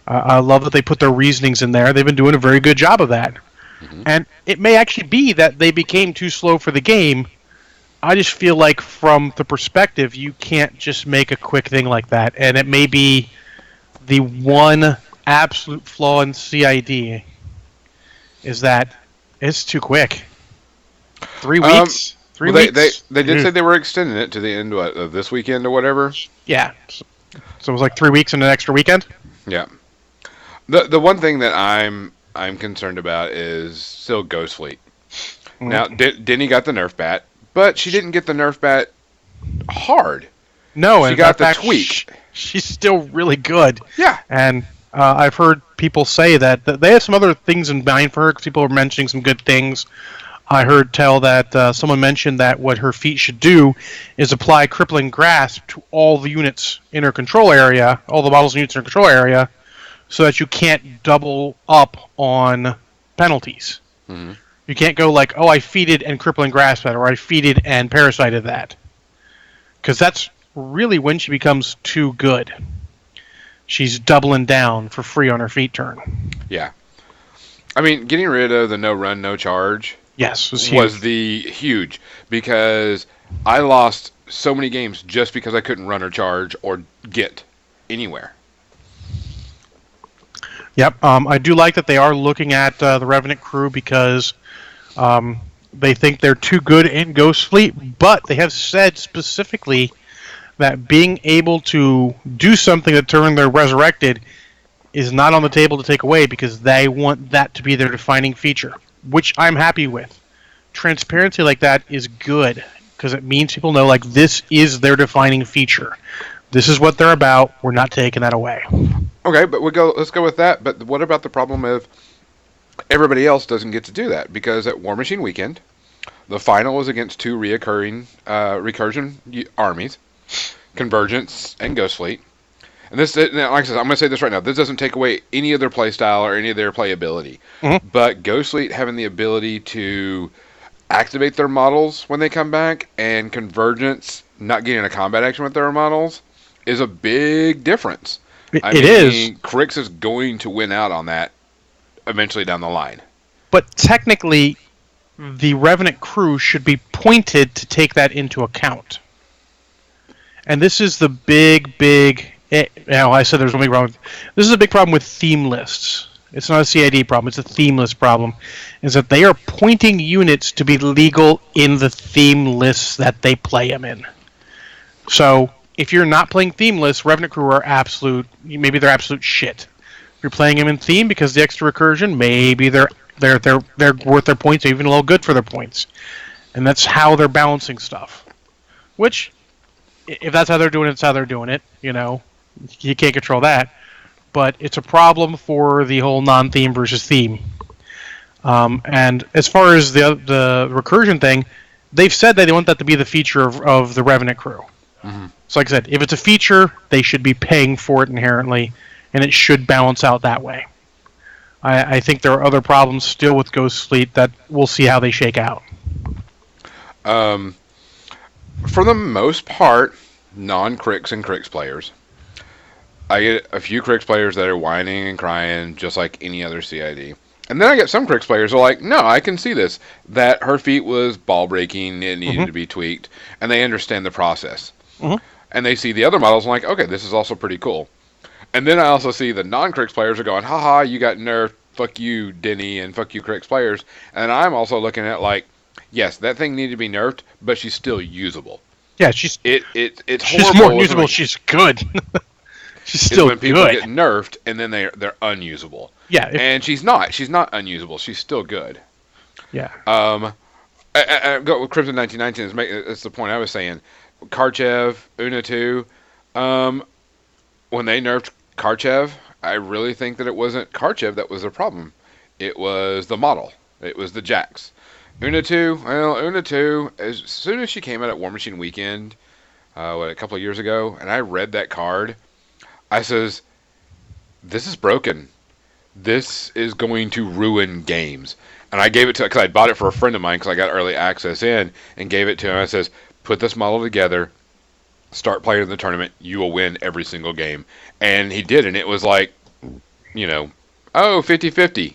I love that they put their reasonings in there. They've been doing a very good job of that. Mm-hmm. And it may actually be that they became too slow for the game. I just feel like from the perspective, you can't just make a quick thing like that. And it may be the one absolute flaw in CID is that it's too quick. 3 weeks? 3 weeks? They did say they were extending it to the end of this weekend or whatever. Yeah. So it was like 3 weeks and an extra weekend? Yeah. The one thing that I'm concerned about is still Ghost Fleet. Mm-hmm. Now, Denny got the Nerf bat, but she didn't get the Nerf bat hard. No, she got the tweak. She's still really good. Yeah. And I've heard people say that they have some other things in mind for her because people are mentioning some good things. I heard tell that someone mentioned that what her feat should do is apply Crippling Grasp to all the units in her control area, all the models and units in her control area, so that you can't double up on penalties. Mm-hmm. You can't go like, oh, I feated and Crippling Grasp that, or I feated and Parasited that. Because that's really when she becomes too good. She's doubling down for free on her feat turn. Yeah. I mean, getting rid of the no run, no charge was the huge, because I lost so many games just because I couldn't run or charge or get anywhere. Yep. I do like that they are looking at the Revenant crew because they think they're too good in Ghost Fleet, but they have said specifically that being able to do something to turn their resurrected is not on the table to take away because they want that to be their defining feature, which I'm happy with. Transparency like that is good because it means people know like this is their defining feature. This is what they're about. We're not taking that away. Okay, but let's go with that. But what about the problem of everybody else doesn't get to do that? Because at War Machine Weekend, the final was against two recursion armies, Convergence and Ghost Fleet. And this, like I said, I'm going to say this right now. This doesn't take away any of their play style or any of their playability. Mm-hmm. But Ghost Fleet having the ability to activate their models when they come back, and Convergence not getting a combat action with their models is a big difference. I mean, Crix is going to win out on that eventually down the line. But technically, the Revenant crew should be pointed to take that into account. And this is the big... I said there's one big problem. This is a big problem with theme lists. It's not a CID problem. It's a theme list problem. Is that they are pointing units to be legal in the theme lists that they play them in. So if you're not playing theme lists, Revenant crew are maybe they're absolute shit. If you're playing them in theme because the extra recursion, maybe they're worth their points, or even a little good for their points. And that's how they're balancing stuff. Which, if that's how they're doing it, it's how they're doing it. You can't control that. But it's a problem for the whole non-theme versus theme. And as far as the recursion thing, they've said that they want that to be the feature of the Revenant crew. Mm-hmm. So like I said, if it's a feature, they should be paying for it inherently, and it should balance out that way. I think there are other problems still with Ghost Fleet that we'll see how they shake out. For the most part, non-Crix and Crix players, I get a few Crix players that are whining and crying just like any other CID. And then I get some Crix players who are like, no, I can see this. That her feat was ball breaking, it needed to be tweaked, and they understand the process. Mm-hmm. And they see the other models and like, okay, this is also pretty cool. And then I also see the non-Crix players are going, haha, you got nerfed, fuck you, Denny, and fuck you, Crix players. And I'm also looking at like, yes, that thing needed to be nerfed, but she's still usable. Yeah, it's she's more usable. She's good. She's still when people get nerfed and then they're unusable. Yeah, and she's not unusable. She's still good. Yeah. I go with Crimson 1919. That's the point I was saying. Karchev, Una2. When they nerfed Karchev, I really think that it wasn't Karchev that was the problem. It was the model. It was the Jax. Una2, as soon as she came out at War Machine Weekend, a couple of years ago, and I read that card, I says, this is broken. This is going to ruin games. And I gave it to, because I bought it for a friend of mine, because I got early access in, and gave it to him. I says, put this model together, start playing in the tournament, you will win every single game. And he did, and it was like, 50-50.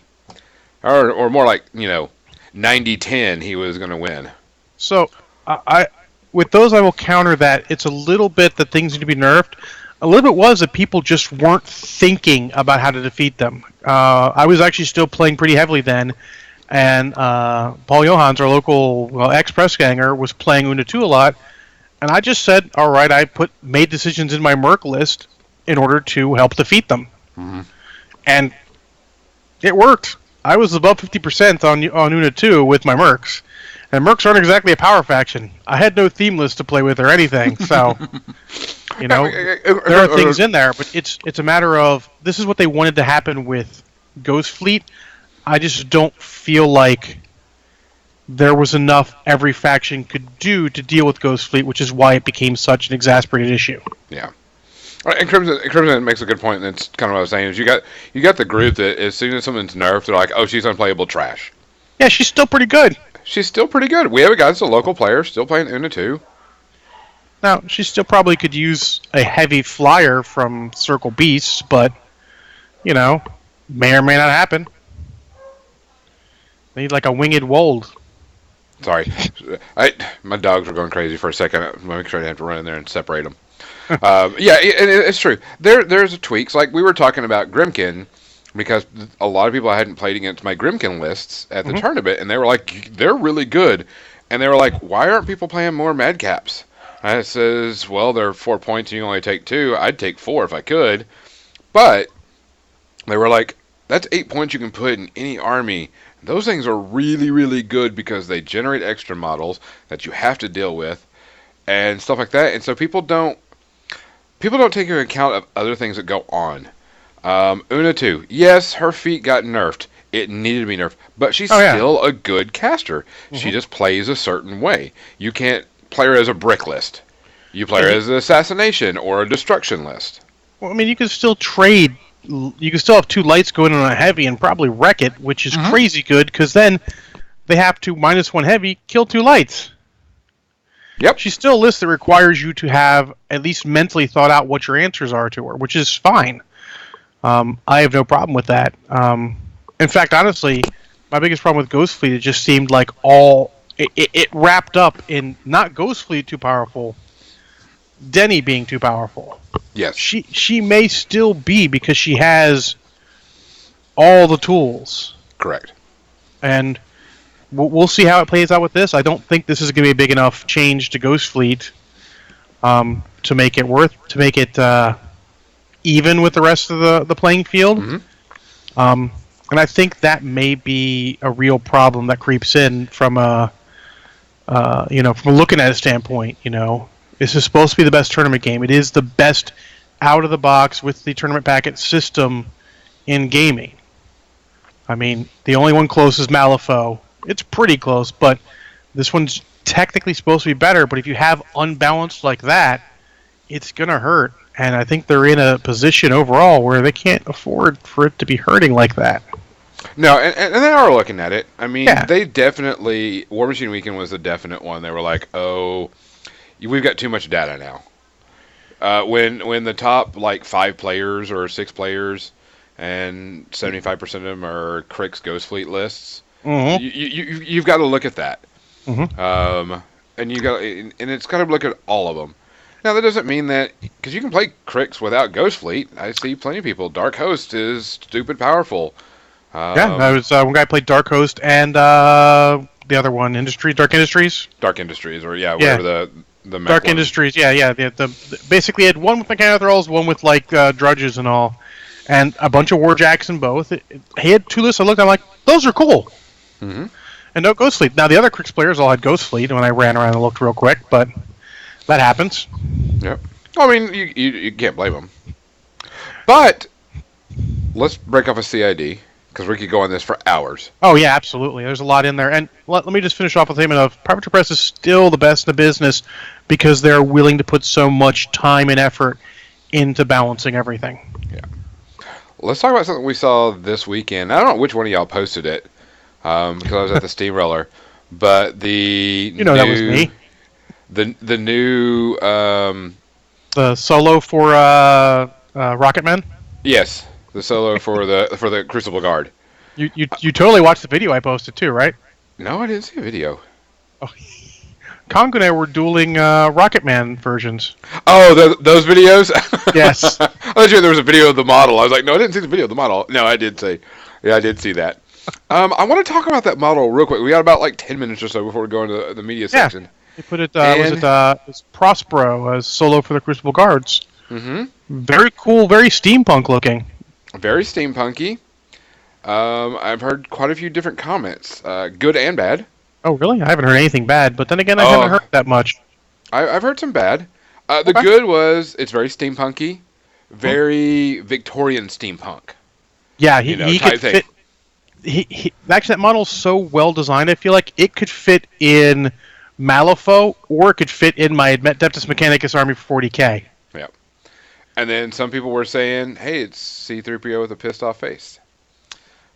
Or more like, 90-10 he was going to win. So, with those I will counter that. It's a little bit that things need to be nerfed. A little bit was that people just weren't thinking about how to defeat them. I was actually still playing pretty heavily then, and Paul Johans, our local ex-press ganger, was playing Una2 a lot, and I just said, all right, I made decisions in my Merc list in order to help defeat them. Mm-hmm. And it worked. I was above 50% on Una2 with my Mercs. And Mercs aren't exactly a power faction. I had no theme list to play with or anything, so there are things in there, but it's a matter of this is what they wanted to happen with Ghost Fleet. I just don't feel like there was enough every faction could do to deal with Ghost Fleet, which is why it became such an exasperated issue. Yeah. And Crimson makes a good point, and that's kind of what I was saying, is you got the group that as soon as someone's nerfed, they're like, oh, she's unplayable trash. Yeah, she's still pretty good. She's still pretty good. We have a guy that's a local player, still playing Una2. Now, she still probably could use a heavy flyer from Circle Beasts, but, may or may not happen. They need like a winged wold. Sorry. My dogs were going crazy for a second. I'm making sure I didn't have to run in there and separate them. Yeah, it's true. There's tweaks. Like we were talking about Grimkin because a lot of people I hadn't played against my Grimkin lists at the Mhm. tournament, and they were like, they're really good. And they were like, why aren't people playing more Madcaps? And I says, well, they're 4 points and you only take 2. I'd take 4 if I could. But they were like, that's 8 points you can put in any army. Those things are really, really good because they generate extra models that you have to deal with and stuff like that. And so people don't take into account of other things that go on. Una 2, yes, her feet got nerfed. It needed to be nerfed, but she's still a good caster. She just plays a certain way. You can't play her as a brick list. You play her as an assassination or a destruction list. Well, I mean, you can still trade. You can still have 2 lights going on a heavy and probably wreck it, which is crazy good because then they have to -1 heavy, kill 2 lights. Yep. She's still a list that requires you to have at least mentally thought out what your answers are to her, which is fine. I have no problem with that. In fact, honestly, my biggest problem with Ghost Fleet, it just seemed like it wrapped up in not Ghost Fleet too powerful, Denny being too powerful. Yes. She may still be because she has all the tools. Correct. And we'll see how it plays out with this. I don't think this is going to be a big enough change to Ghost Fleet to make it even with the rest of the playing field. Mm-hmm. And I think that may be a real problem that creeps in from a looking at a standpoint. This is supposed to be the best tournament game. It is the best out of the box with the tournament packet system in gaming. I mean, the only one close is Malifaux. It's pretty close, but this one's technically supposed to be better. But if you have unbalanced like that, it's gonna hurt. And I think they're in a position overall where they can't afford for it to be hurting like that. No, and they are looking at it. I mean, they definitely... War Machine Weekend was a definite one. They were like, oh, we've got too much data now. When the top, 5 players or 6 players, and 75% of them are Crick's Ghost Fleet lists, you've got to look at that. And it's got to look at all of them. Now, that doesn't mean that... Because you can play Cricks without Ghost Fleet. I see plenty of people. Dark Host is stupid powerful. That was one guy played Dark Host and the other one, Dark Industries. Dark Industries, or whatever the Dark one. Industries, the basically had one with Mechanothralls, one with drudges and all, and a bunch of Warjacks in both. He had 2 lists. I looked, I'm like, those are cool. Mm-hmm. And no Ghost Fleet. Now the other Crix players all had Ghost Fleet when I ran around and looked real quick, but that happens. Yep. I mean, you can't blame them. But let's break off a CID. Because we could go on this for hours. Oh, yeah, absolutely. There's a lot in there. And let me just finish off with the statement of Privateer Press is still the best in the business because they're willing to put so much time and effort into balancing everything. Yeah. Let's talk about something we saw this weekend. I don't know which one of y'all posted it because I was at the Steamroller. But the that was me. The new... the solo for Rocketman? Yes. The solo for the Crucible Guard. You totally watched the video I posted too, right? No, I didn't see a video. Oh, Congo and I were dueling Rocketman versions. Oh, those videos? Yes. I thought there was a video of the model. I was like, no, I didn't see the video of the model. No, I did see. Yeah, I did see that. I want to talk about that model real quick. We got about 10 minutes or so before we go into the media section. They put it. Was Prospero as solo for the Crucible Guards? Mm-hmm. Very cool, very steampunk looking. Very steampunky. I've heard quite a few different comments, good and bad. Oh, really? I haven't heard anything bad, but then again, I haven't heard that much. I've heard some bad. The good was it's very steampunky, very Victorian steampunk. Yeah, he could fit. Actually, that model's so well designed. I feel like it could fit in Malifaux, or it could fit in my Adeptus Mechanicus army for 40k. Yeah. And then some people were saying, hey, it's C-3PO with a pissed off face.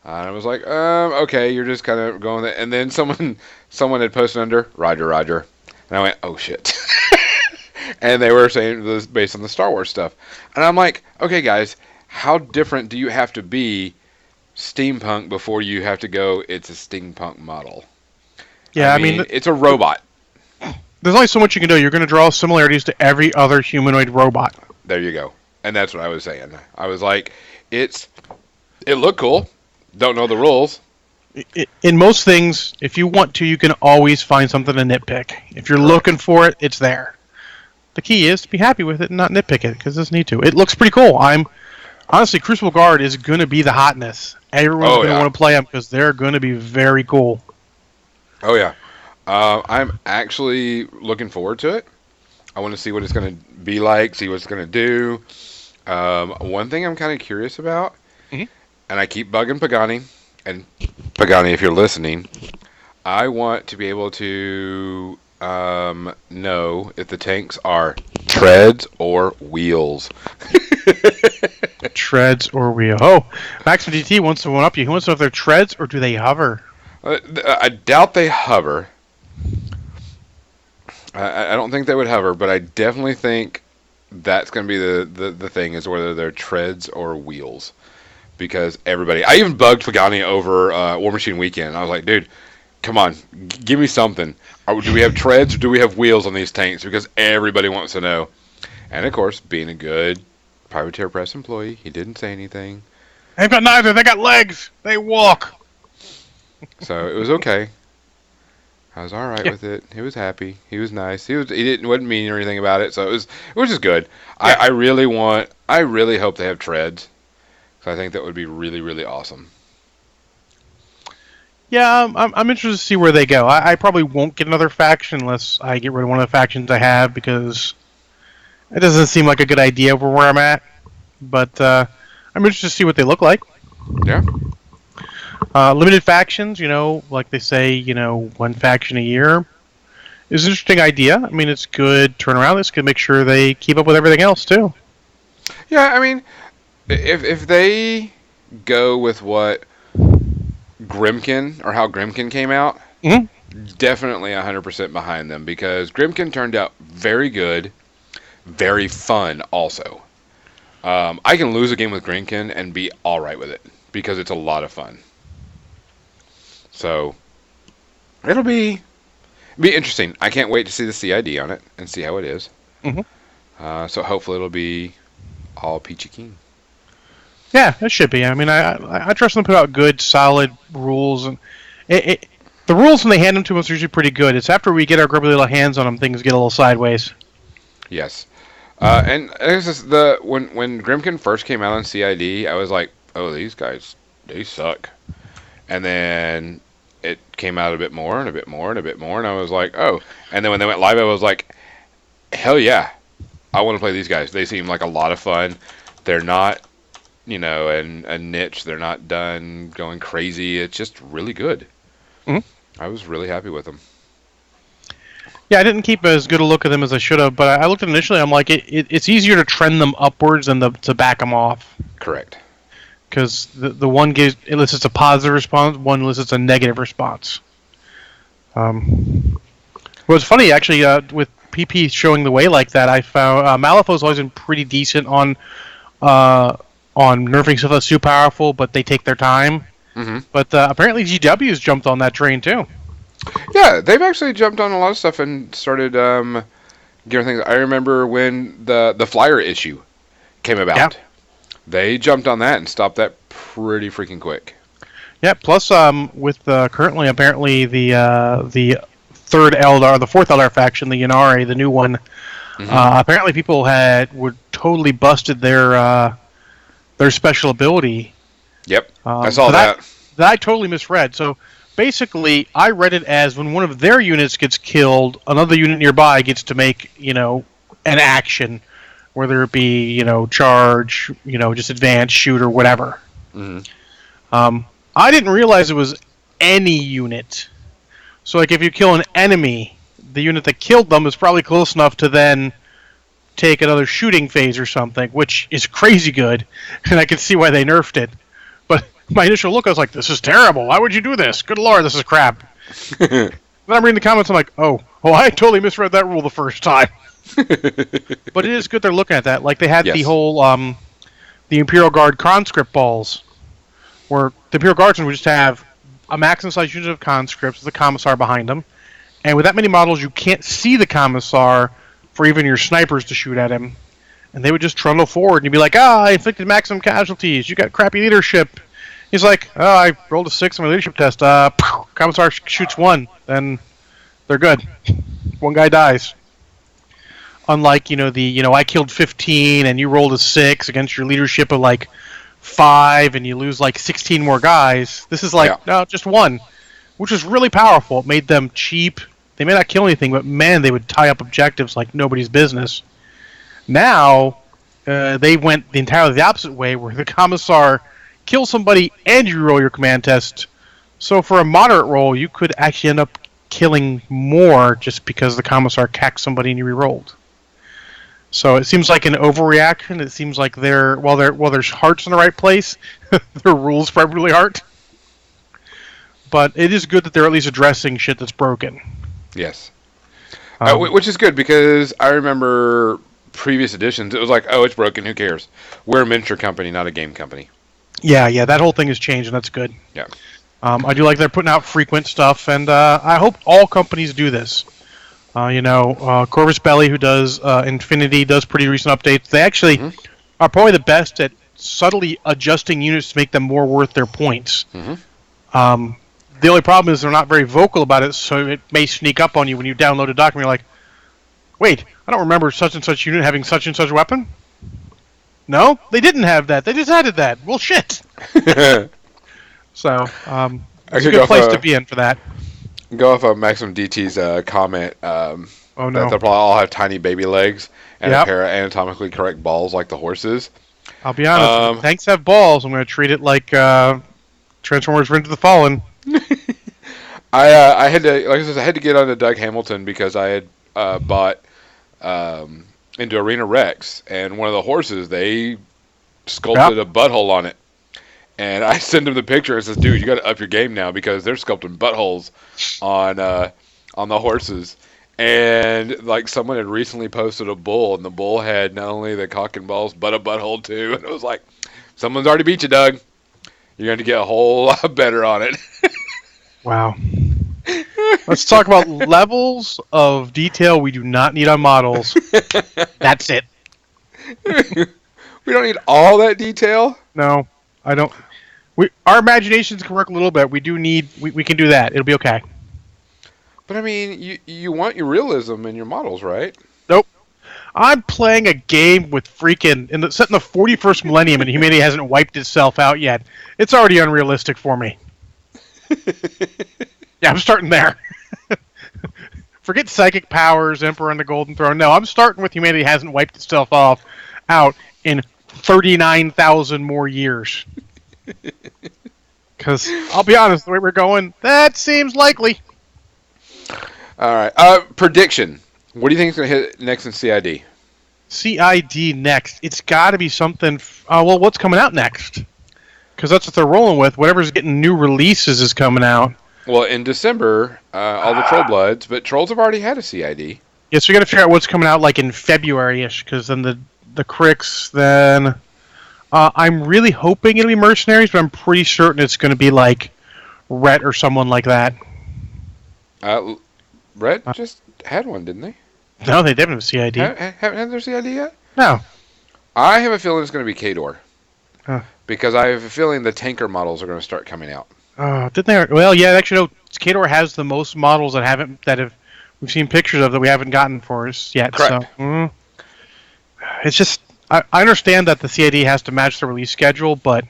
And I was like, okay, you're just kind of going there. And then someone had posted under, Roger. And I went, oh, shit. And they were saying it was based on the Star Wars stuff. And I'm like, okay, guys, how different do you have to be steampunk before you have to go, it's a steampunk model? Yeah, I mean it's a robot. There's only so much you can do. You're going to draw similarities to every other humanoid robot. There you go. And that's what I was saying. I was like, it's It looked cool. Don't know the rules. In most things, if you want to, you can always find something to nitpick. If you're looking for it, it's there. The key is to be happy with it and not nitpick it, because there's need to. It looks pretty cool. Honestly, Crucible Guard is going to be the hotness. Everyone's going to want to play them because they're going to be very cool. Oh, yeah. I'm actually looking forward to it. I want to see what it's going to be like, see what it's going to do. One thing I'm kind of curious about, and I keep bugging Pagani, and Pagani, if you're listening, I want to be able to know if the tanks are treads or wheels. Treads or wheel. Oh, Maxim DT wants to one up you. He wants to know if they're treads or do they hover. I doubt they hover. I don't think they would hover, but I definitely think that's going to be the thing, is whether they're treads or wheels. Because everybody... I even bugged Pagani over War Machine Weekend. I was like, dude, come on, give me something. Do we have treads or do we have wheels on these tanks? Because everybody wants to know. And, of course, being a good Privateer Press employee, he didn't say anything. They've got neither. They got legs. They walk. So it was okay. I was all right with it. He was happy. He was nice. Wasn't mean or anything about it. So it was just good. Yeah. I really hope they have treads. So I think that would be really, really awesome. Yeah, I'm interested to see where they go. I probably won't get another faction unless I get rid of one of the factions I have, because it doesn't seem like a good idea for where I'm at. But I'm interested to see what they look like. Yeah. Limited factions, like they say, one faction a year is an interesting idea. I mean, it's good turnaround. It's good to make sure they keep up with everything else, too. Yeah, I mean, if they go with what Grymkin, or how Grymkin came out, definitely 100% behind them, because Grymkin turned out very good, very fun also. I can lose a game with Grymkin and be alright with it, because it's a lot of fun. So, it'll be interesting. I can't wait to see the CID on it and see how it is. So hopefully it'll be all peachy keen. Yeah, it should be. I mean, I trust them to put out good, solid rules, and the rules when they hand them to us are usually pretty good. It's after we get our grubby little hands on them, things get a little sideways. Yes, and this is when Grymkin first came out on CID, I was like, oh, these guys, they suck. And then it came out a bit more and a bit more and a bit more, and I was like, oh. And then when they went live, I was like, hell yeah, I want to play these guys. They seem like a lot of fun. They're not, a niche. They're not done going crazy. It's just really good. I was really happy with them. Yeah, I didn't keep as good a look at them as I should have, but I looked at them initially. I'm like, it's easier to trend them upwards than to back them off. Correct. Because the one elicits a positive response, one elicits a negative response. What's funny, actually, with PP showing the way like that, I found Malifaux's always been pretty decent on nerfing stuff that's too powerful, but they take their time. But apparently GW's jumped on that train too. Yeah, they've actually jumped on a lot of stuff and started getting things. I remember when the flyer issue came about. Yeah. They jumped on that and stopped that pretty freaking quick. Yeah. Plus, with currently apparently the third Eldar, the fourth Eldar faction, the Ynnari, the new one. Apparently, people were totally busted their special ability. Yep, I saw that. That I totally misread. So basically, I read it as when one of their units gets killed, another unit nearby gets to make an action. Whether it be, charge, just advance, shoot, or whatever. I didn't realize it was any unit. So, like, if you kill an enemy, the unit that killed them is probably close enough to then take another shooting phase or something, which is crazy good, and I can see why they nerfed it. But my initial look, I was like, this is terrible. Why would you do this? Good lord, this is crap. Then I'm reading the comments, I'm like, oh, I totally misread that rule the first time. But it is good they're looking at that. Like, they had the whole the Imperial Guard conscript balls, where the Imperial Guardsmen would just have a maximum size unit of conscripts with a commissar behind them, and with that many models you can't see the commissar for even your snipers to shoot at him, and they would just trundle forward and you'd be like, I inflicted maximum casualties, you got crappy leadership, He's like, oh, I rolled a 6 on my leadership test. Commissar shoots 1, then they're good. One guy dies. Unlike, I killed 15 and you rolled a 6 against your leadership of like 5 and you lose like 16 more guys. This is like, no, just 1, which is really powerful. It made them cheap. They may not kill anything, but man, they would tie up objectives like nobody's business. Now, they went entirely the opposite way, where the Commissar kills somebody and you roll your command test. So for a moderate roll, you could actually end up killing more just because the Commissar cacked somebody and you re-rolled. So it seems like an overreaction. It seems like while there's hearts in the right place, their rules probably really hard. But it is good that they're at least addressing shit that's broken. Yes. Which is good, because I remember previous editions, it was like, oh, it's broken, who cares? We're a miniature company, not a game company. Yeah, that whole thing has changed, and that's good. Yeah. I do like they're putting out frequent stuff, and I hope all companies do this. Corvus Belli, who does Infinity, does pretty recent updates. They actually are probably the best at subtly adjusting units to make them more worth their points. Mm-hmm. The only problem is they're not very vocal about it, so it may sneak up on you when you download a document. You're like, wait, I don't remember such and such unit having such and such weapon. No, they didn't have that. They just added that. Well, shit. So, it's a good place to be in for that. Go off of Maximum DT's comment. Oh, no. That they'll probably all have tiny baby legs and a pair of anatomically correct balls like the horses. I'll be honest. If tanks have balls, I'm going to treat it like Transformers Revenge of the Fallen. I had to, like I said, I had to get onto Doug Hamilton because I had bought into Arena Rex, and one of the horses, they sculpted a butthole on it. And I send him the picture and says, dude, you got to up your game now because they're sculpting buttholes on the horses. And like someone had recently posted a bull, and the bull had not only the cock and balls but a butthole too. And it was like, someone's already beat you, Doug. You're going to get a whole lot better on it. Wow. Let's talk about levels of detail we do not need on models. That's it. We don't need all that detail? No, I don't. Our imaginations can work a little bit. We do need. We can do that. It'll be okay. But I mean, you want your realism in your models, right? Nope. I'm playing a game with freaking set in the 41st millennium, and humanity hasn't wiped itself out yet. It's already unrealistic for me. Yeah, I'm starting there. Forget psychic powers, Emperor and the Golden Throne. No, I'm starting with humanity hasn't wiped itself out in 39,000 more years. Because I'll be honest, the way we're going, that seems likely. All right. Prediction. What do you think is going to hit next in CID? CID next. It's got to be something. Well, what's coming out next? Because that's what they're rolling with. Whatever's getting new releases is coming out. Well, in December, all the Troll Bloods, but Trolls have already had a CID. Yeah, so we got to figure out what's coming out like in February-ish, because then the Cricks, then I'm really hoping it'll be Mercenaries, but I'm pretty certain it's going to be like Rhett or someone like that. Rhett just had one, didn't they? No, they didn't have a CID. Haven't had their CID yet? No. I have a feeling it's going to be Khador. Huh. Because I have a feeling the tanker models are going to start coming out. Didn't they? Well, yeah, actually, no. Khador has the most models that we've seen pictures of that we haven't gotten for us yet. Correct. So, it's just I understand that the CID has to match the release schedule, but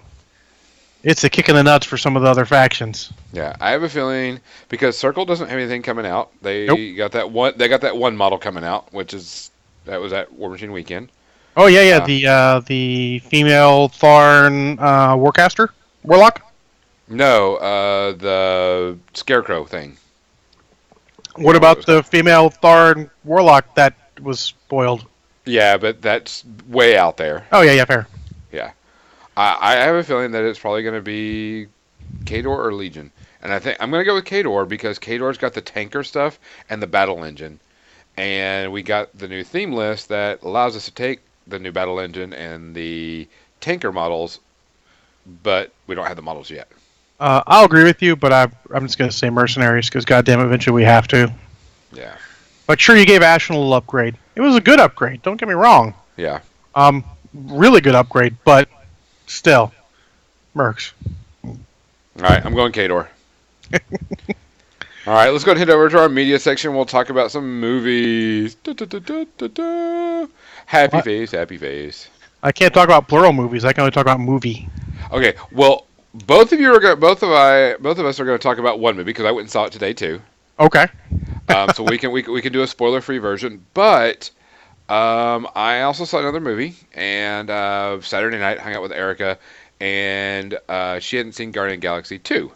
it's a kick in the nuts for some of the other factions. Yeah, I have a feeling because Circle doesn't have anything coming out. They Nope. got that one. They got that one model coming out, that was at War Machine Weekend. Oh yeah, the female Tharn Warlock. No, the Scarecrow thing. What about the female Tharn Warlock that was spoiled? Yeah, but that's way out there. Oh yeah, fair. Yeah, I have a feeling that it's probably going to be Khador or Legion, and I think I'm going to go with Khador because Khador's got the tanker stuff and the battle engine, and we got the new theme list that allows us to take the new battle engine and the tanker models, but we don't have the models yet. I'll agree with you, but I'm just going to say Mercenaries because goddamn, eventually we have to. Yeah. But sure, you gave Ashen a little upgrade. It was a good upgrade. Don't get me wrong. Yeah. Really good upgrade, but still, Mercs. All right, I'm going Kador. All right, let's go ahead and head over to our media section. We'll talk about some movies. Happy What? face, happy face. I can't talk about plural movies. I can only talk about movie. Okay, well, both of us are going to talk about one movie because I went and saw it today too. Okay. So we can do a spoiler-free version. But I also saw another movie, and Saturday night hung out with Erica, and she hadn't seen Guardian of the Galaxy 2.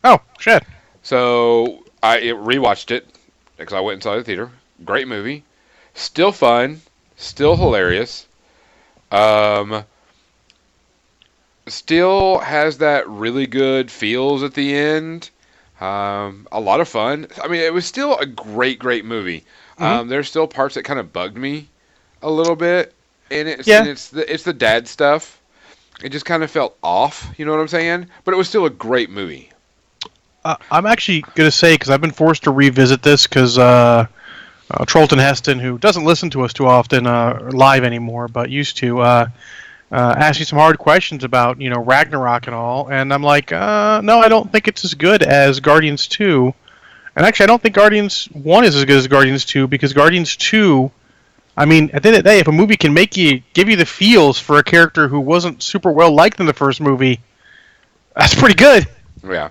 Oh, shit. So I rewatched it because I went and saw it at the theater. Great movie, still fun, still hilarious. Still has that really good feels at the end. A lot of fun. I mean, it was still a great movie. Mm-hmm. There's still parts that kind of bugged me a little bit, and it's the dad stuff. It just kind of felt off. You know what I'm saying? But it was still a great movie. I'm actually going to say, because I've been forced to revisit this, because Trolton Heston, who doesn't listen to us too often live anymore, but used to, asked me some hard questions about, Ragnarok and all, and I'm like, no, I don't think it's as good as Guardians 2. And actually, I don't think Guardians 1 is as good as Guardians 2, because Guardians 2, I mean, at the end of the day, if a movie can give you the feels for a character who wasn't super well liked in the first movie, that's pretty good. Yeah.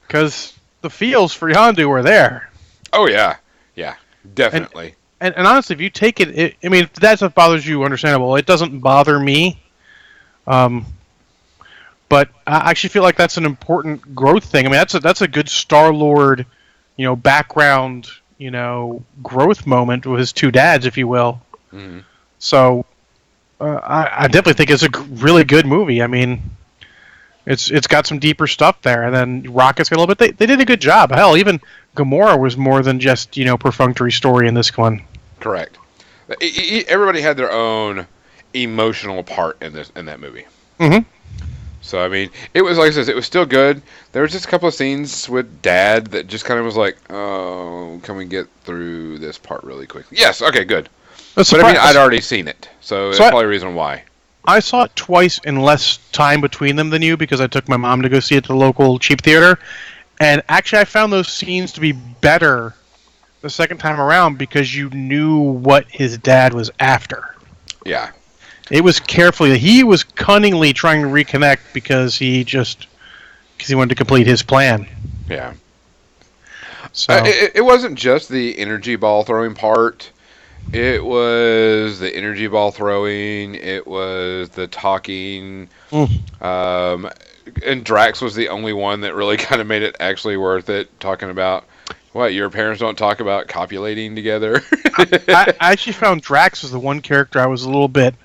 Because the feels for Yondu are there. Oh, yeah. Yeah, definitely. And honestly, if you take it, I mean, if that stuff bothers you, understandable. It doesn't bother me. But I actually feel like that's an important growth thing. I mean, that's a good Star-Lord, background, growth moment with his two dads, if you will. Mm-hmm. So, I definitely think it's a really good movie. I mean, it's got some deeper stuff there, and then Rocket's got a little bit. They did a good job. Hell, even Gamora was more than just perfunctory story in this one. Correct. Everybody had their own emotional part in that movie. Mm-hmm. So I mean, it was like I said, it was still good. There was just a couple of scenes with Dad that just kind of was like, oh, can we get through this part really quickly? Yes, okay, good. But I mean, I'd already seen it, so that's probably a reason why. I saw it twice in less time between them than you because I took my mom to go see it at the local cheap theater. And actually, I found those scenes to be better the second time around because you knew what his dad was after. Yeah. It was he was cunningly trying to reconnect because he wanted to complete his plan. Yeah. So it wasn't just the energy ball throwing part. It was the energy ball throwing. It was the talking. And Drax was the only one that really kind of made it actually worth it. Talking about what your parents don't talk about copulating together. I actually found Drax was the one character I was a little bit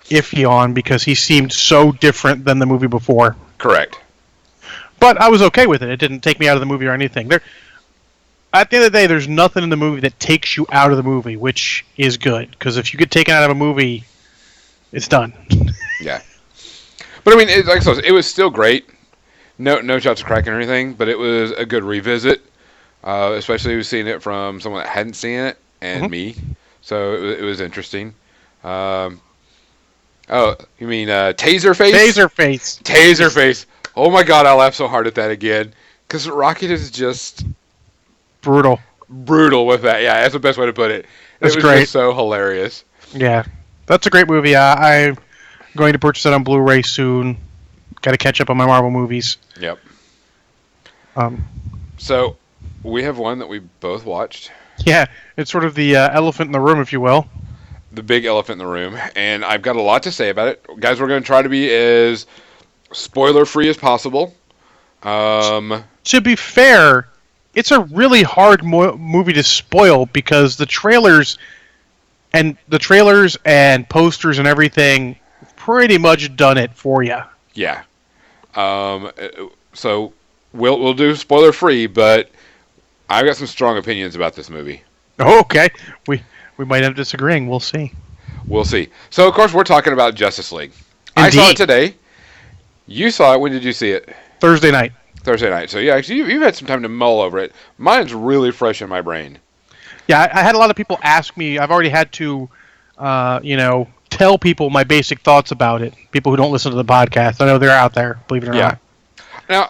iffy on because he seemed so different than the movie before. Correct. But I was okay with it. It didn't take me out of the movie or anything. At the end of the day, there's nothing in the movie that takes you out of the movie, which is good. Because if you get taken out of a movie, it's done. Yeah. But I mean, it was still great. No shots of crack or anything, but it was a good revisit. Especially seeing it from someone that hadn't seen it and me. So it was interesting. Oh, you mean Taserface? Taserface. Taserface. Oh my god, I laughed so hard at that again. Because Rocket is just brutal with that. Yeah, that's the best way to put it. It was great. Just so hilarious. Yeah, that's a great movie. I'm going to purchase it on Blu-ray soon. Got to catch up on my Marvel movies. Yep. So, we have one that we both watched. Yeah, it's sort of the elephant in the room, if you will. The big elephant in the room. And I've got a lot to say about it. Guys, we're going to try to be as spoiler-free as possible. To be fair, it's a really hard movie to spoil because the trailers and posters and everything pretty much done it for you. Yeah. So we'll do spoiler free, but I've got some strong opinions about this movie. Okay, we might end up disagreeing. We'll see. We'll see. So of course we're talking about Justice League. Indeed. I saw it today. You saw it. When did you see it? Thursday night. So yeah, actually you've had some time to mull over it. Mine's really fresh in my brain. Yeah, I had a lot of people ask me. I've already had to, tell people my basic thoughts about it. People who don't listen to the podcast. I know they're out there, believe it or not. Now,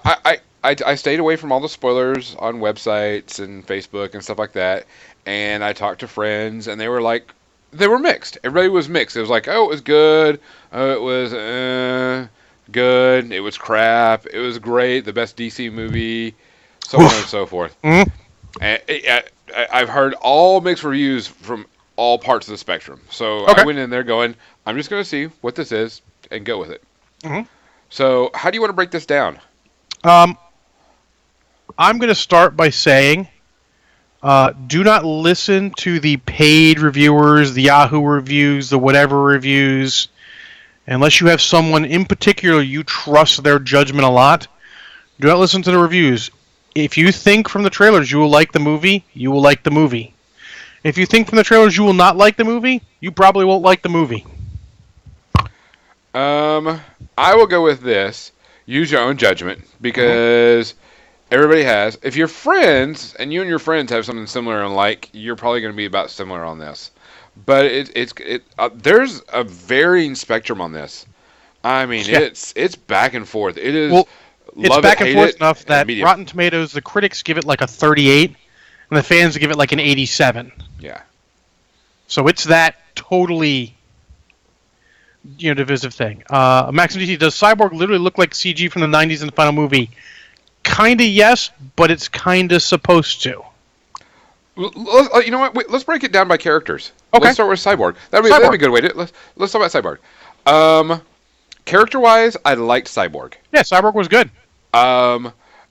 I stayed away from all the spoilers on websites and Facebook and stuff like that, and I talked to friends, and they were like, they were mixed. Everybody was mixed. It was like, oh, it was good. Oh, it was good. It was crap. It was great. The best DC movie, so on and so forth. Mm-hmm. And I've heard all mixed reviews from all parts of the spectrum. So Okay. I went in there going, I'm just going to see what this is and go with it. Mm-hmm. So how do you want to break this down? I'm going to start by saying, do not listen to the paid reviewers, the Yahoo reviews, the whatever reviews, unless you have someone in particular you trust their judgment a lot. Do not listen to the reviews. If you think from the trailers you will like the movie, you will like the movie. If you think from the trailers you will not like the movie, you probably won't like the movie. I will go with this. Use your own judgment because everybody has. If you're friends and you and your friends have something similar and like, you're probably going to be about similar on this. But there's a varying spectrum on this. I mean, Yeah. it's back and forth. It is. Well, it's love back it, and hate forth it, enough and that medium. Rotten Tomatoes, the critics give it like a 38, and the fans give it like an 87. Yeah. So it's that totally, divisive thing. Maxim DC, does Cyborg literally look like CG from the 90s in the final movie? Kinda yes, but it's kinda supposed to. You know what? Wait, let's break it down by characters. Okay. Let's start with Cyborg. That'd be a good way to. Let's talk about Cyborg. Character-wise, I liked Cyborg. Yeah, Cyborg was good.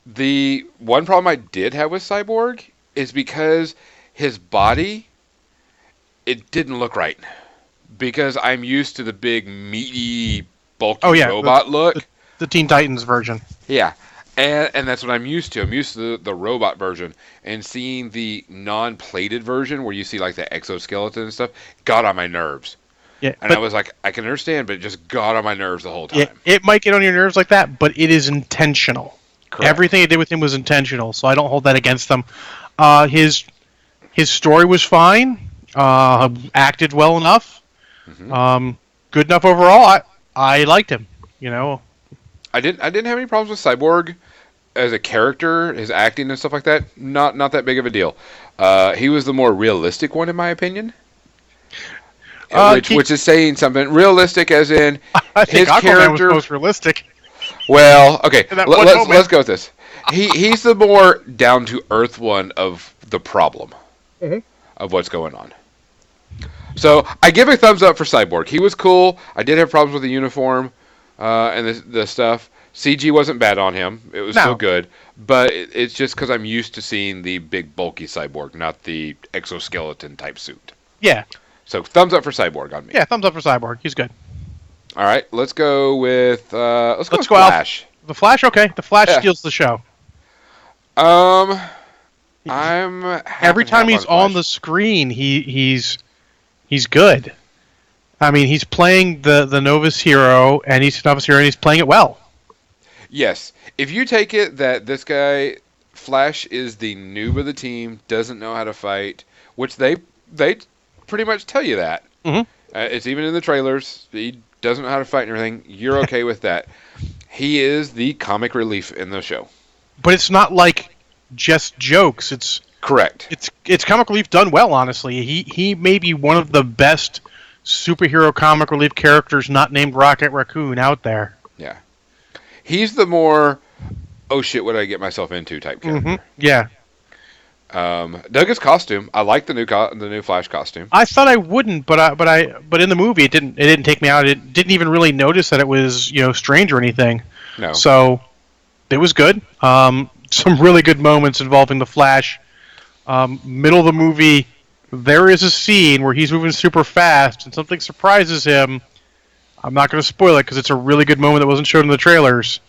The one problem I did have with Cyborg is because his body, it didn't look right. Because I'm used to the big, meaty, bulky robot look. The Teen Titans version. Yeah. And that's what I'm used to. I'm used to the robot version. And seeing the non-plated version where you see like the exoskeleton and stuff got on my nerves. Yeah, And I was like, I can understand, but it just got on my nerves the whole time. yeah, it might get on your nerves like that, but it is intentional. Correct. Everything they did with him was intentional, so I don't hold that against them. His story was fine. Acted well enough. Mm-hmm. Good enough overall. I liked him. I didn't have any problems with Cyborg as a character, his acting and stuff like that. Not that big of a deal. He was the more realistic one, in my opinion. Which is saying something. Realistic as in I think his Aquaman character was most realistic. Well, okay. In that one moment. Let's go with this. He's the more down to earth one of the problem of what's going on. So I give a thumbs up for Cyborg. He was cool. I did have problems with the uniform and the stuff. CG wasn't bad on him. It was still good. But it's just because I'm used to seeing the big bulky Cyborg, not the exoskeleton type suit. Yeah. So thumbs up for Cyborg on me. Yeah, thumbs up for Cyborg. He's good. All right, let's go with let's go Flash. The Flash, okay. The Flash Yeah. steals the show. I'm Every time he's on the screen, he's good. I mean, he's playing the Novus hero, and he's playing it well. Yes, if you take it that this guy Flash is the noob of the team, doesn't know how to fight, which they pretty much tell you that. Mm-hmm. It's even in the trailers. He doesn't know how to fight and everything. You're okay with that. He is the comic relief in the show. But it's not like just jokes. It's correct. It's comic relief done well, honestly. He may be one of the best superhero comic relief characters not named Rocket Raccoon out there. Yeah. He's the more, oh shit, what did I get myself into type character. Mm-hmm. Yeah. Dug his costume. I like the new Flash costume. I thought I wouldn't, but in the movie it didn't take me out. It didn't even really notice that it was strange or anything. No. So it was good. Some really good moments involving the Flash. Middle of the movie, there is a scene where he's moving super fast and something surprises him. I'm not going to spoil it because it's a really good moment that wasn't shown in the trailers,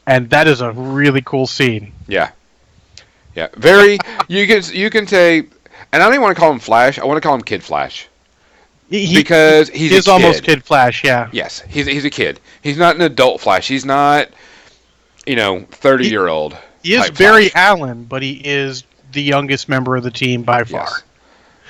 and that is a really cool scene. Yeah. Yeah, very. You can say, and I don't even want to call him Flash. I want to call him Kid Flash, because he's almost Kid Flash. Yeah. Yes, he's a kid. He's not an adult Flash. He's not, 30-year-old. He is Barry Allen, but he is the youngest member of the team by far. Yes.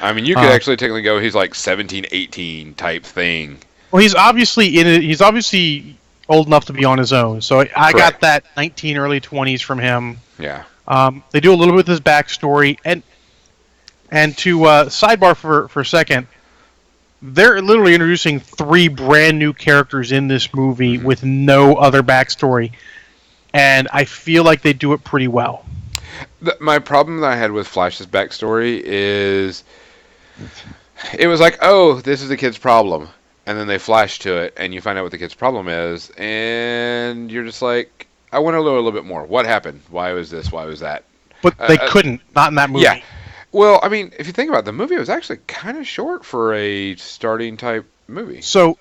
I mean, you could actually technically go. He's like 17, 18 type thing. Well, he's obviously old enough to be on his own. So I got Correct. that 19 early 20s from him. Yeah. They do a little bit with his backstory, and to sidebar for a second, they're literally introducing 3 brand new characters in this movie with no other backstory, and I feel like they do it pretty well. My problem that I had with Flash's backstory is it was like, oh, this is the kid's problem. And then they flash to it, and you find out what the kid's problem is, and you're just like, I want to know a little bit more. What happened? Why was this? Why was that? But they couldn't, not in that movie. Yeah. Well, I mean, if you think about it, the movie was actually kind of short for a starting type movie. So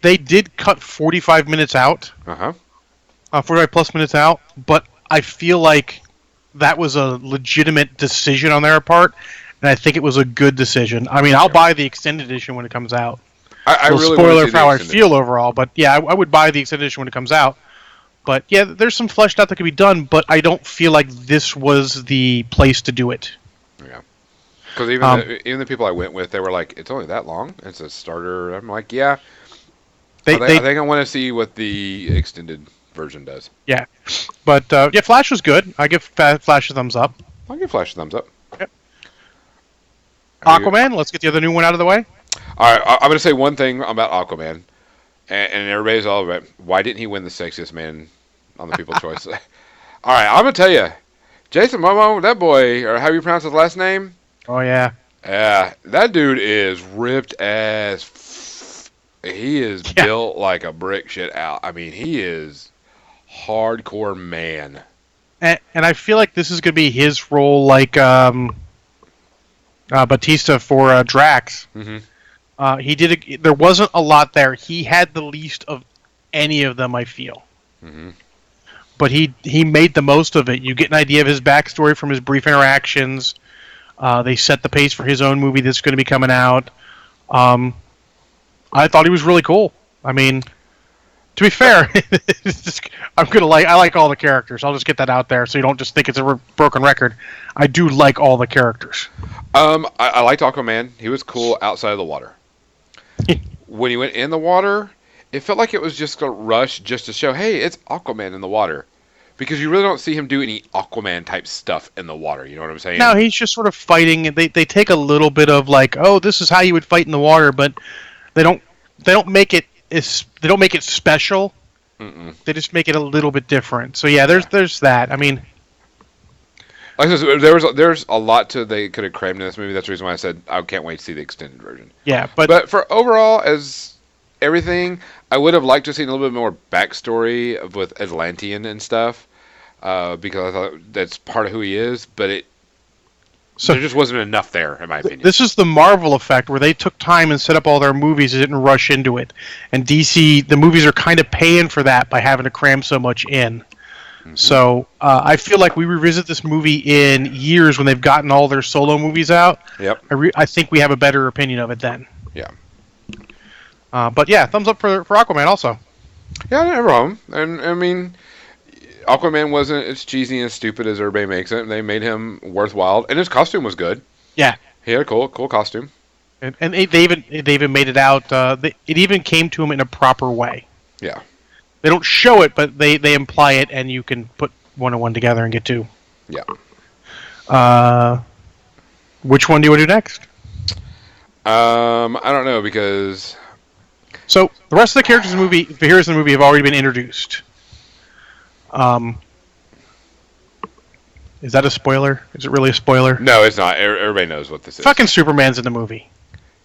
they did cut 45 minutes out, Uh-huh. 45 plus minutes out, but I feel like that was a legitimate decision on their part, and I think it was a good decision. I mean, I'll buy the extended edition when it comes out. I really spoiler wanna see for how I the feel overall, but yeah, I would buy the extended edition when it comes out. But yeah, there's some fleshed out that could be done, but I don't feel like this was the place to do it. Yeah. Because even the people I went with, they were like, it's only that long? It's a starter. I'm like, yeah. I think I want to see what the extended version does. Yeah. But yeah, Flash was good. I give Flash a thumbs up. I'll give Flash a thumbs up. Yep. Aquaman, let's get the other new one out of the way. All right, I'm going to say one thing about Aquaman, and everybody's all about why didn't he win the sexiest man on the People's Choice? All right, I'm going to tell you, Jason Momoa, that boy, or how you pronounce his last name? Oh yeah. Yeah, that dude is ripped as. He is built like a brick shit out. I mean, he is hardcore man. And I feel like this is going to be his role, like Batista for Drax. Mm-hmm. There wasn't a lot there. He had the least of any of them, I feel. Mm-hmm. But he made the most of it. You get an idea of his backstory from his brief interactions. They set the pace for his own movie that's going to be coming out. I thought he was really cool. I mean, to be fair, I like all the characters. I'll just get that out there so you don't just think it's a broken record. I do like all the characters. I liked Aquaman. He was cool outside of the water. When he went in the water, it felt like it was just a rush just to show, hey, it's Aquaman in the water. Because you really don't see him do any Aquaman type stuff in the water. You know what I'm saying? No, he's just sort of fighting. They take a little bit of like, oh, this is how you would fight in the water, but they don't make it special. Mm-mm. They just make it a little bit different. So yeah, there's that. I mean, like I said, there's a lot they could have crammed in this movie. That's the reason why I said I can't wait to see the extended version. yeah, But for overall, as everything, I would have liked to see a little bit more backstory with Atlantean and stuff, because I thought that's part of who he is. But there just wasn't enough there, in my opinion. This is the Marvel effect, where they took time and set up all their movies and didn't rush into it. And DC, the movies are kind of paying for that by having to cram so much in. Mm-hmm. So I feel like we revisit this movie in years when they've gotten all their solo movies out. Yep. I think we have a better opinion of it then. Yeah. But yeah, thumbs up for Aquaman also. Yeah, no problem. And I mean, Aquaman wasn't as cheesy and stupid as everybody makes it. They made him worthwhile, and his costume was good. Yeah. He had a cool costume. And they even made it out. It even came to him in a proper way. Yeah. They don't show it, but they imply it, and you can put one and one together and get two. Yeah. Which one do you want to do next? I don't know, because... So, the rest of the characters in the movie, the heroes in the movie, have already been introduced. Is that a spoiler? Is it really a spoiler? No, it's not. Everybody knows what this is. Fucking Superman's in the movie.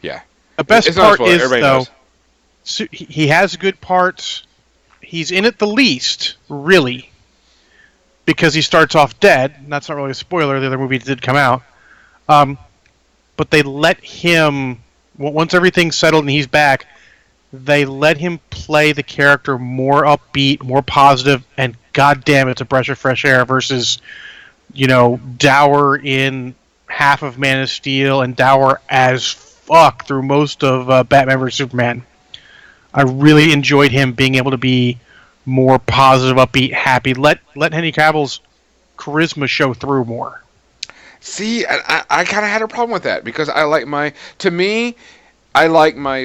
Yeah. The best part is, everybody though, knows. He has good parts. He's in it the least, really, because he starts off dead. And that's not really a spoiler. The other movie did come out. But they let him, once everything's settled and he's back, they let him play the character more upbeat, more positive, and goddamn, it's a breath of fresh air versus, dour in half of Man of Steel and dour as fuck through most of Batman vs Superman. I really enjoyed him being able to be more positive, upbeat, happy. Let Henry Cavill's charisma show through more. See, I kind of had a problem with that, because I like my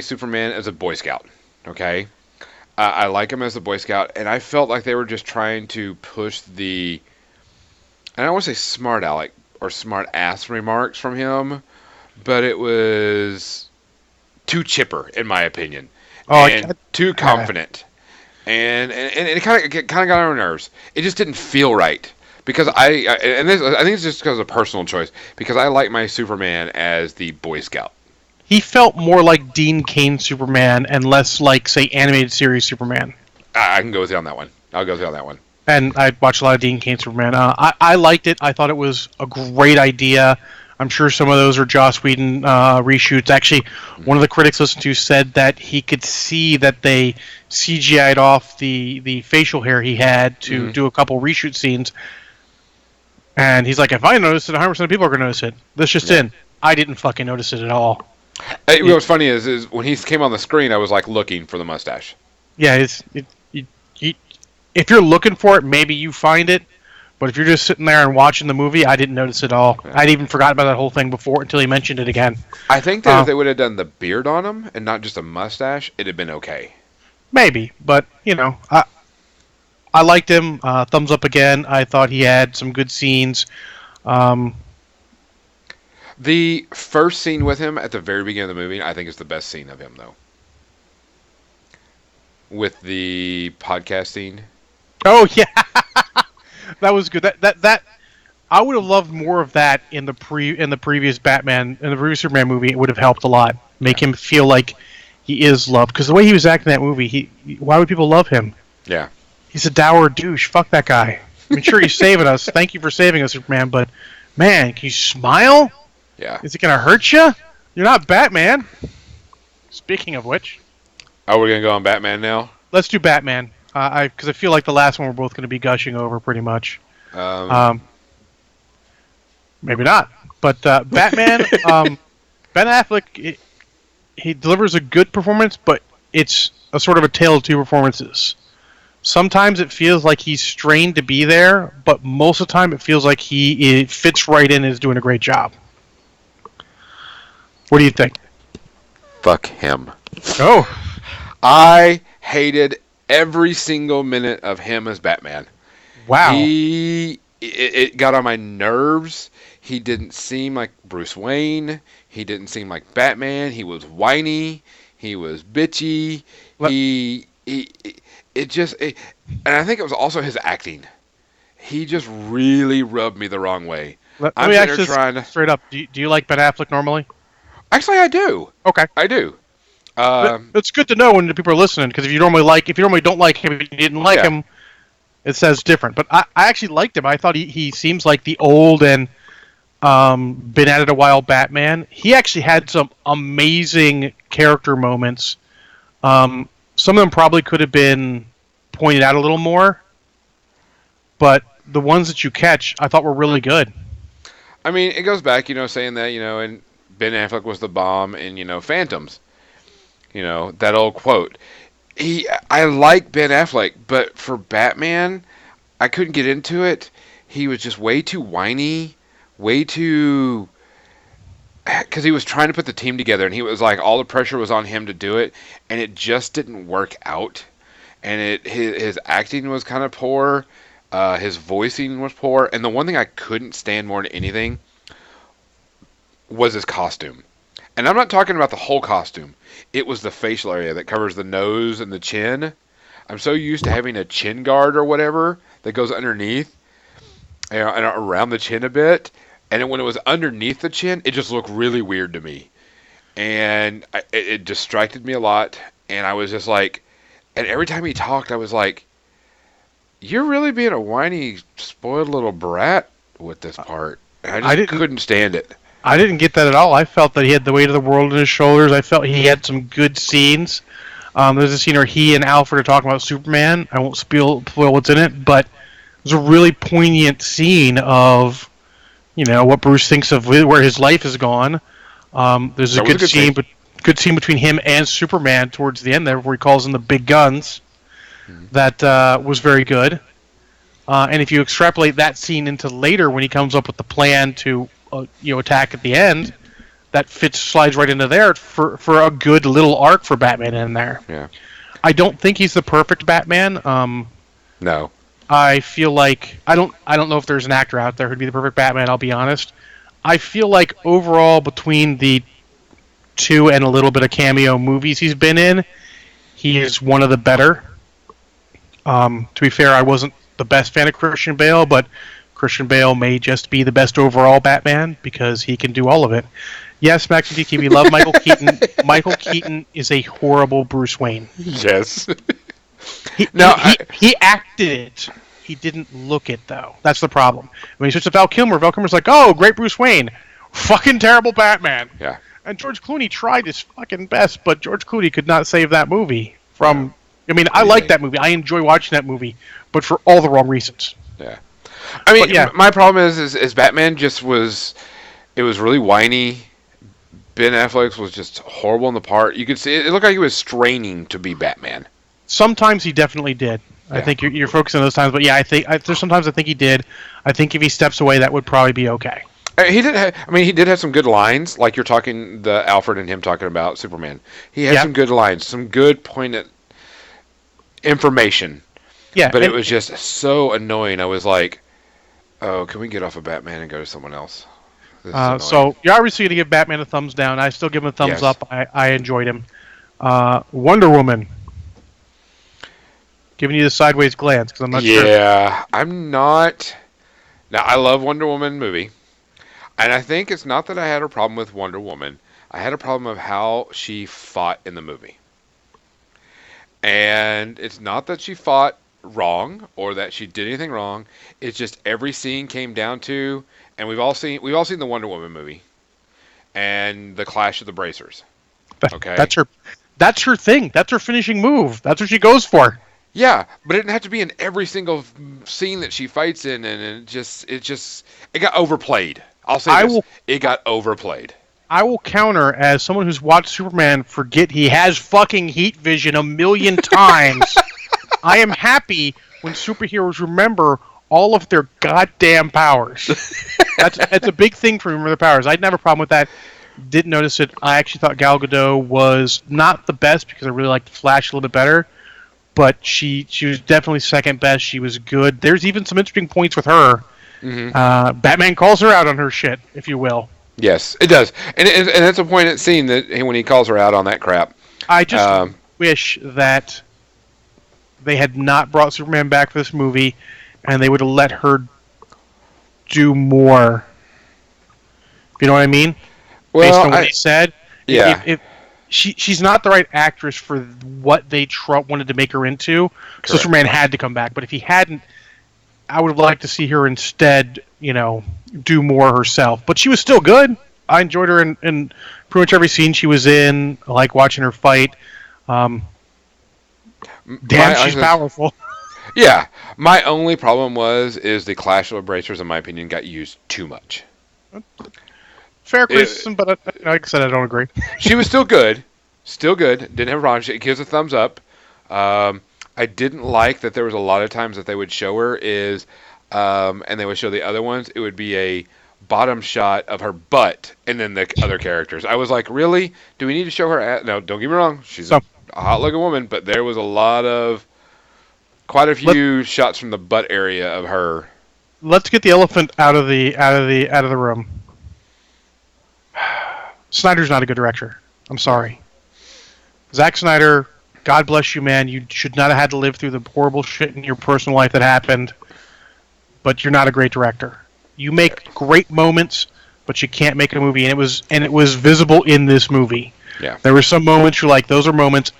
Superman as a Boy Scout, okay? I like him as a Boy Scout, and I felt like they were just trying to push the, and I don't want to say smart aleck or smart ass remarks from him, but it was too chipper, in my opinion, and too confident, and it kind of got on our nerves. It just didn't feel right. Because I think it's just because of personal choice. Because I like my Superman as the Boy Scout. He felt more like Dean Cain Superman and less like, say, animated series Superman. I can go with you on that one. I'll go with you on that one. And I watched a lot of Dean Cain Superman. I liked it. I thought it was a great idea. I'm sure some of those are Joss Whedon reshoots. Actually, one of the critics listened to said that he could see that they CGI'd off the facial hair he had to do a couple reshoot scenes. And he's like, if I notice it, 100% of people are going to notice it. This just in. I didn't fucking notice it at all. What's funny is when he came on the screen, I was like looking for the mustache. Yeah, if you're looking for it, maybe you find it. But if you're just sitting there and watching the movie, I didn't notice it at all. Yeah. I'd even forgot about that whole thing before until he mentioned it again. I think that if they would have done the beard on him and not just a mustache, it'd have been okay. Maybe, but, I liked him. Thumbs up again. I thought he had some good scenes. The first scene with him at the very beginning of the movie, I think, is the best scene of him, though. With the podcast scene. Oh yeah, that was good. That I would have loved more of that in the previous Superman movie. It would have helped a lot. Make him feel like he is loved. Because the way he was acting in that movie, why would people love him? Yeah. He's a dour douche. Fuck that guy. I mean, sure, he's saving us. Thank you for saving us, Superman. But, man, can you smile? Yeah. Is it going to hurt you? You're not Batman. Speaking of which. Oh, we're going to go on Batman now? Let's do Batman. Because I feel like the last one we're both going to be gushing over pretty much. Maybe not. But Batman, Ben Affleck, he delivers a good performance, but it's a sort of a tale of two performances. Sometimes it feels like he's strained to be there, but most of the time it feels like he fits right in and is doing a great job. What do you think? Fuck him. Oh. I hated every single minute of him as Batman. Wow. It got on my nerves. He didn't seem like Bruce Wayne. He didn't seem like Batman. He was whiny. He was bitchy. And I think it was also his acting. He just really rubbed me the wrong way. Let me ask this straight up. Do you like Ben Affleck normally? Actually, I do. Okay. I do. It's good to know when the people are listening, because if you normally don't like him, if you didn't like him, it says different. But I actually liked him. I thought he seems like the old and been at it a while Batman. He actually had some amazing character moments. Some of them probably could have been pointed out a little more, but the ones that you catch, I thought were really good. I mean, it goes back, saying that, and Ben Affleck was the bomb in, Phantoms. That old quote. I like Ben Affleck, but for Batman, I couldn't get into it. He was just way too whiny, way too... Because he was trying to put the team together, and he was like, all the pressure was on him to do it, and it just didn't work out. And his acting was kind of poor, his voicing was poor, and the one thing I couldn't stand more than anything was his costume. And I'm not talking about the whole costume. It was the facial area that covers the nose and the chin. I'm so used to having a chin guard or whatever that goes underneath and around the chin a bit. And when it was underneath the chin, it just looked really weird to me. And it distracted me a lot. And I was just like... And every time he talked, I was like, you're really being a whiny, spoiled little brat with this part. And I just couldn't stand it. I didn't get that at all. I felt that he had the weight of the world on his shoulders. I felt he had some good scenes. There's a scene where he and Alfred are talking about Superman. I won't spoil what's in it, but it was a really poignant scene of... what Bruce thinks of where his life has gone. There's a good scene between him and Superman towards the end there, where he calls in the big guns. Mm-hmm. That was very good. And if you extrapolate that scene into later, when he comes up with the plan to attack at the end, that slides right into there for a good little arc for Batman in there. Yeah. I don't think he's the perfect Batman. No. I feel like I don't know if there's an actor out there who'd be the perfect Batman. I'll be honest. I feel like overall between the two and a little bit of cameo movies he's been in, he is one of the better. To be fair, I wasn't the best fan of Christian Bale, but Christian Bale may just be the best overall Batman because he can do all of it. Yes, Max and DK, we love Michael Keaton. Michael Keaton is a horrible Bruce Wayne. Yes. He acted it. He didn't look it, though. That's the problem. When he switched to Val Kilmer's like, oh, great Bruce Wayne. Fucking terrible Batman. Yeah. And George Clooney tried his fucking best, but George Clooney could not save that movie from... I mean, I like that movie. I enjoy watching that movie, but for all the wrong reasons. Yeah. I mean, my problem is Batman just was... It was really whiny. Ben Affleck was just horrible in the part. You could see... It looked like he was straining to be Batman. Sometimes he definitely did. Yeah. I think you're focusing on those times, but yeah, there's sometimes I think he did. I think if he steps away, that would probably be okay. He did have some good lines, like you're talking, the Alfred and him talking about Superman. He had some good lines, some good pointed information. Yeah, but it was just so annoying. I was like, oh, can we get off of Batman and go to someone else? So you're obviously going to give Batman a thumbs down. I still give him a thumbs up. I enjoyed him. Wonder Woman. Giving you the sideways glance because I'm not sure. Yeah, I'm not. Now, I love Wonder Woman movie. And I think it's not that I had a problem with Wonder Woman. I had a problem of how she fought in the movie. And it's not that she fought wrong or that she did anything wrong. It's just every scene came down to, and we've all seen the Wonder Woman movie and the Clash of the Bracers. Okay, that's her thing. That's her finishing move. That's what she goes for. Yeah, but it didn't have to be in every single scene that she fights in, and it got overplayed. I'll say it got overplayed. I will counter, as someone who's watched Superman forget he has fucking heat vision a million times. I am happy when superheroes remember all of their goddamn powers. That's a big thing for me, remember the powers. I didn't have a problem with that. Didn't notice it. I actually thought Gal Gadot was not the best because I really liked Flash a little bit better. But she was definitely second best. She was good. There's even some interesting points with her. Mm-hmm. Batman calls her out on her shit, if you will. Yes, it does. And that's a poignant scene that when he calls her out on that crap. I just wish that they had not brought Superman back for this movie and they would have let her do more. You know what I mean? Well, based on what he said. Yeah. If she's not the right actress for what they wanted to make her into. Correct. So Superman had to come back. But if he hadn't, I would have liked to see her instead, do more herself. But she was still good. I enjoyed her in pretty much every scene she was in. I like watching her fight. She's powerful. Yeah. My only problem is the Clash of the Bracers, in my opinion, got used too much. Fair criticism, but like I said, I don't agree. She was still good. Still good. Didn't have a problem. She gives a thumbs up. I didn't like that there was a lot of times that they would show her and they would show the other ones. It would be a bottom shot of her butt and then the other characters. I was like, really? Do we need to show her ass? No, don't get me wrong. She's a hot-looking woman, but there was quite a few shots from the butt area of her. Let's get the elephant out of the room. Snyder's not a good director. I'm sorry. Zack Snyder, God bless you, man. You should not have had to live through the horrible shit in your personal life that happened, but you're not a great director. You make great moments, but you can't make a movie, and it was visible in this movie. Yeah. There were some moments you're like, those are moments.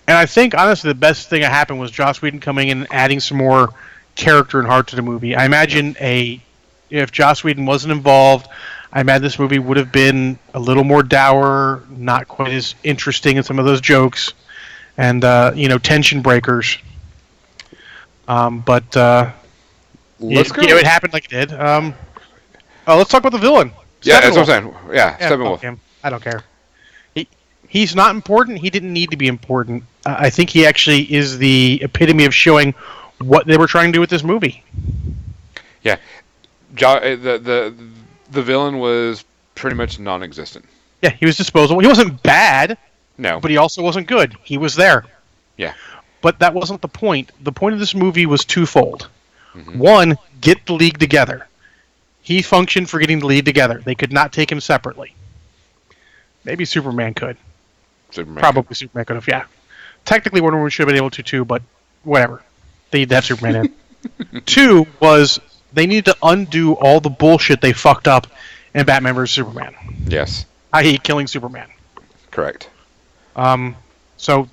And I think, honestly, the best thing that happened was Joss Whedon coming in and adding some more character and heart to the movie. I imagine if Joss Whedon wasn't involved, I imagine this movie would have been a little more dour, not quite as interesting in some of those jokes, and tension breakers. But it happened like it did. Let's talk about the villain. Yeah, that's what I'm saying. Yeah, Steppenwolf. I don't care. He's not important. He didn't need to be important. I think he actually is the epitome of showing what they were trying to do with this movie. Yeah, the villain was pretty much non-existent. Yeah, he was disposable. He wasn't bad. No. But he also wasn't good. He was there. Yeah. But that wasn't the point. The point of this movie was twofold. Mm-hmm. One, get the League together. He functioned for getting the League together. They could not take him separately. Maybe Superman could. Probably Superman could have, yeah. Technically, Wonder Woman should have been able to too, but whatever. They need to have Superman in. Two was they needed to undo all the bullshit they fucked up in Batman vs. Superman. Yes. I.e. killing Superman. Correct. So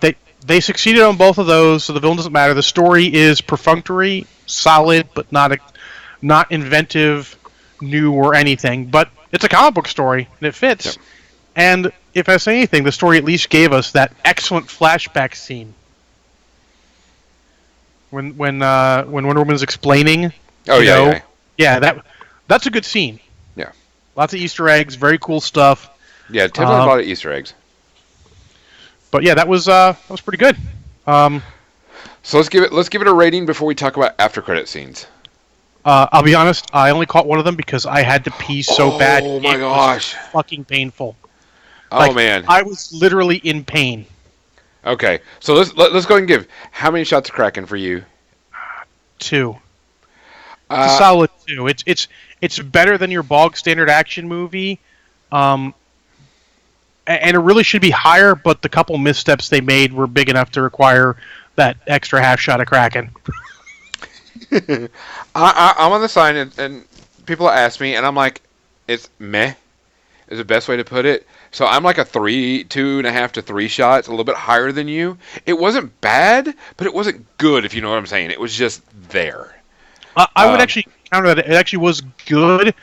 they succeeded on both of those, so the villain doesn't matter. The story is perfunctory, solid, but not inventive, new, or anything. But it's a comic book story, and it fits. Yep. And if I say anything, the story at least gave us that excellent flashback scene when Wonder Woman's explaining. Oh yeah. That's a good scene. Yeah. Lots of Easter eggs, very cool stuff. Yeah, definitely a lot of Easter eggs. But yeah, that was pretty good. So let's give it a rating before we talk about after credit scenes. I'll be honest, I only caught one of them because I had to pee so bad. Oh my gosh. It was fucking painful. Oh man. I was literally in pain. Okay. So let's go ahead and give how many shots of Kraken for you? 2. It's a solid 2. It's better than your bog standard action movie. And it really should be higher, but the couple missteps they made were big enough to require that extra half shot of Kraken. I'm on the side, and people ask me, and I'm like, it's meh, is the best way to put it. So I'm like a 2.5 to 3 shots, a little bit higher than you. It wasn't bad, but it wasn't good, if you know what I'm saying. It was just there. I would actually counter that. It actually was good,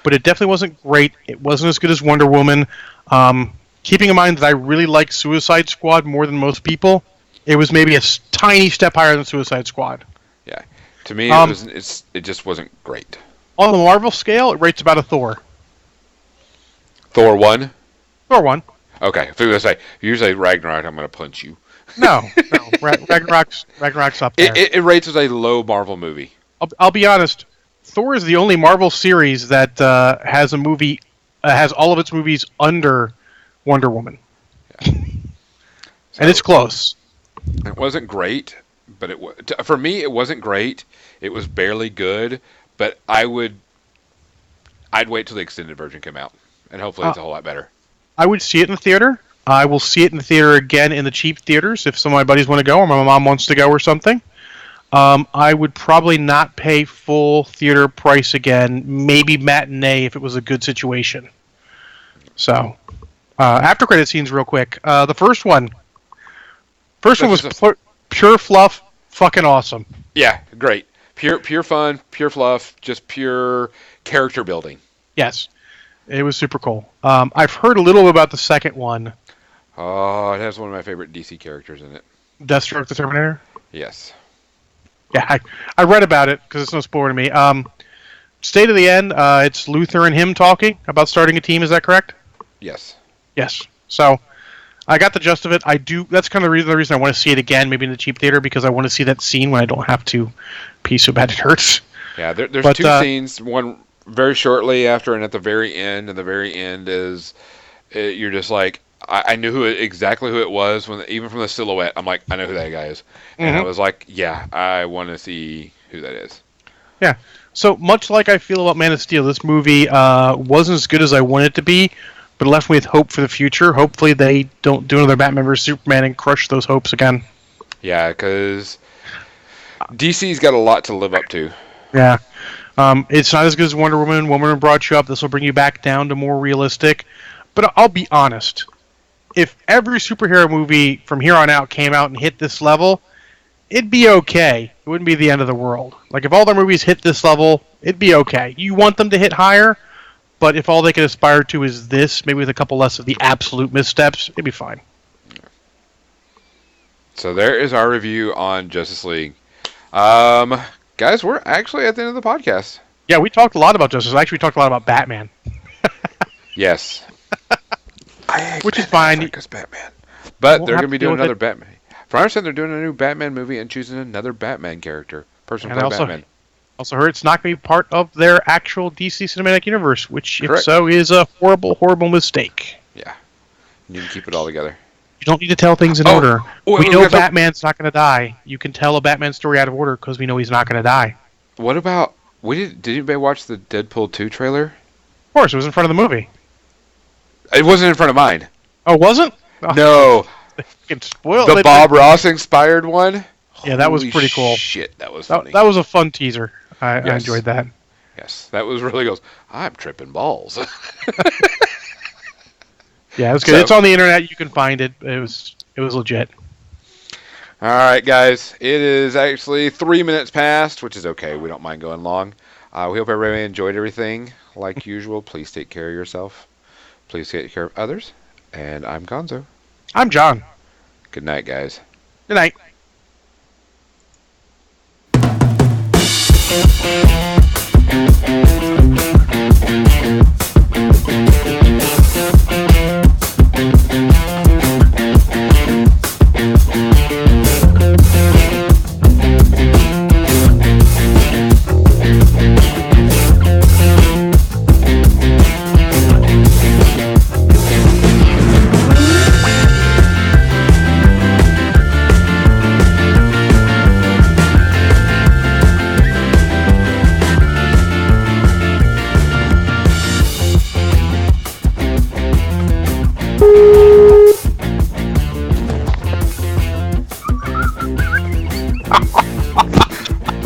but it definitely wasn't great. It wasn't as good as Wonder Woman. Keeping in mind that I really like Suicide Squad more than most people, it was maybe a tiny step higher than Suicide Squad. Yeah, to me, it just wasn't great. On the Marvel scale, it rates about a Thor. Thor 1? Thor 1. Okay, if you say usually Ragnarok, I'm going to punch you. No. Ragnarok's up there. It rates as a low Marvel movie. I'll be honest. Thor is the only Marvel series that has a movie, has all of its movies under Wonder Woman. Yeah. And it's close. It wasn't great, but for me it wasn't great. It was barely good, but I'd wait till the extended version came out, and hopefully it's a whole lot better. I would see it in the theater. I will see it in the theater again in the cheap theaters if some of my buddies want to go or my mom wants to go or something. I would probably not pay full theater price again. Maybe matinee if it was a good situation. So, after credit scenes real quick. The first one was pure fluff, fucking awesome. Yeah, great. Pure fun, pure fluff, just pure character building. Yes, it was super cool. I've heard a little about the second one. Oh, it has one of my favorite DC characters in it. Deathstroke the Terminator? Yes. Yeah, I read about it because it's no spoiler to me. State of the end, it's Luthor and him talking about starting a team. Is that correct? Yes. Yes. So I got the gist of it. I do. That's kind of the reason I want to see it again, maybe in the cheap theater, because I want to see that scene when I don't have to pee so bad it hurts. Yeah, there's two scenes. One very shortly after, and at the very end. And the very end is you're just like, I knew exactly who it was even from the silhouette. I'm like, I know who that guy is, and I was like, yeah, I want to see who that is. Yeah. So much like I feel about Man of Steel, this movie wasn't as good as I wanted it to be, but it left me with hope for the future. Hopefully, they don't do another Batman vs Superman and crush those hopes again. Yeah, because DC's got a lot to live up to. Yeah. It's not as good as Wonder Woman. Wonder Woman brought you up. This will bring you back down to more realistic. But I'll be honest. If every superhero movie from here on out came out and hit this level, it'd be okay. It wouldn't be the end of the world. Like, if all their movies hit this level, it'd be okay. You want them to hit higher, but if all they can aspire to is this, maybe with a couple less of the absolute missteps, it'd be fine. So there is our review on Justice League. Guys, we're actually at the end of the podcast. Yeah, we talked a lot about Justice. Actually, we talked a lot about Batman. Yes. Which is fine. Because Batman. But they're going to be doing another Batman. From what I understand, they're doing a new Batman movie and choosing another Batman character. Person playing Batman. Also heard it's not going to be part of their actual DC Cinematic Universe, which, Correct. If so, is a horrible, horrible mistake. Yeah. You need to keep it all together. You don't need to tell things in Oh, order. wait, We we know have to- Batman's not going to die. You can tell a Batman story out of order because we know he's not going to die. What about did anybody watch the Deadpool 2 trailer? Of course, it was in front of the movie. It wasn't in front of mine. Oh, it wasn't? Oh, No, fucking spoiled. the Bob Ross inspired one. Yeah, that was Holy pretty cool. Shit, that was funny. That was a fun teaser. I Yes. enjoyed that. Yes, that was really goes. I'm tripping balls. Yeah, it was good. So- It's on the internet. You can find it. It was legit. All right, guys. It is actually 3 minutes past, which is okay. We don't mind going long. We hope everybody enjoyed everything. Like usual, please take care of yourself. Please take care of others. And I'm Gonzo. I'm John. Good night, guys. Good night.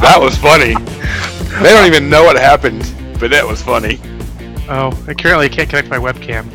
That was funny. They don't even know what happened, but that was funny. Oh, I currently can't connect my webcam.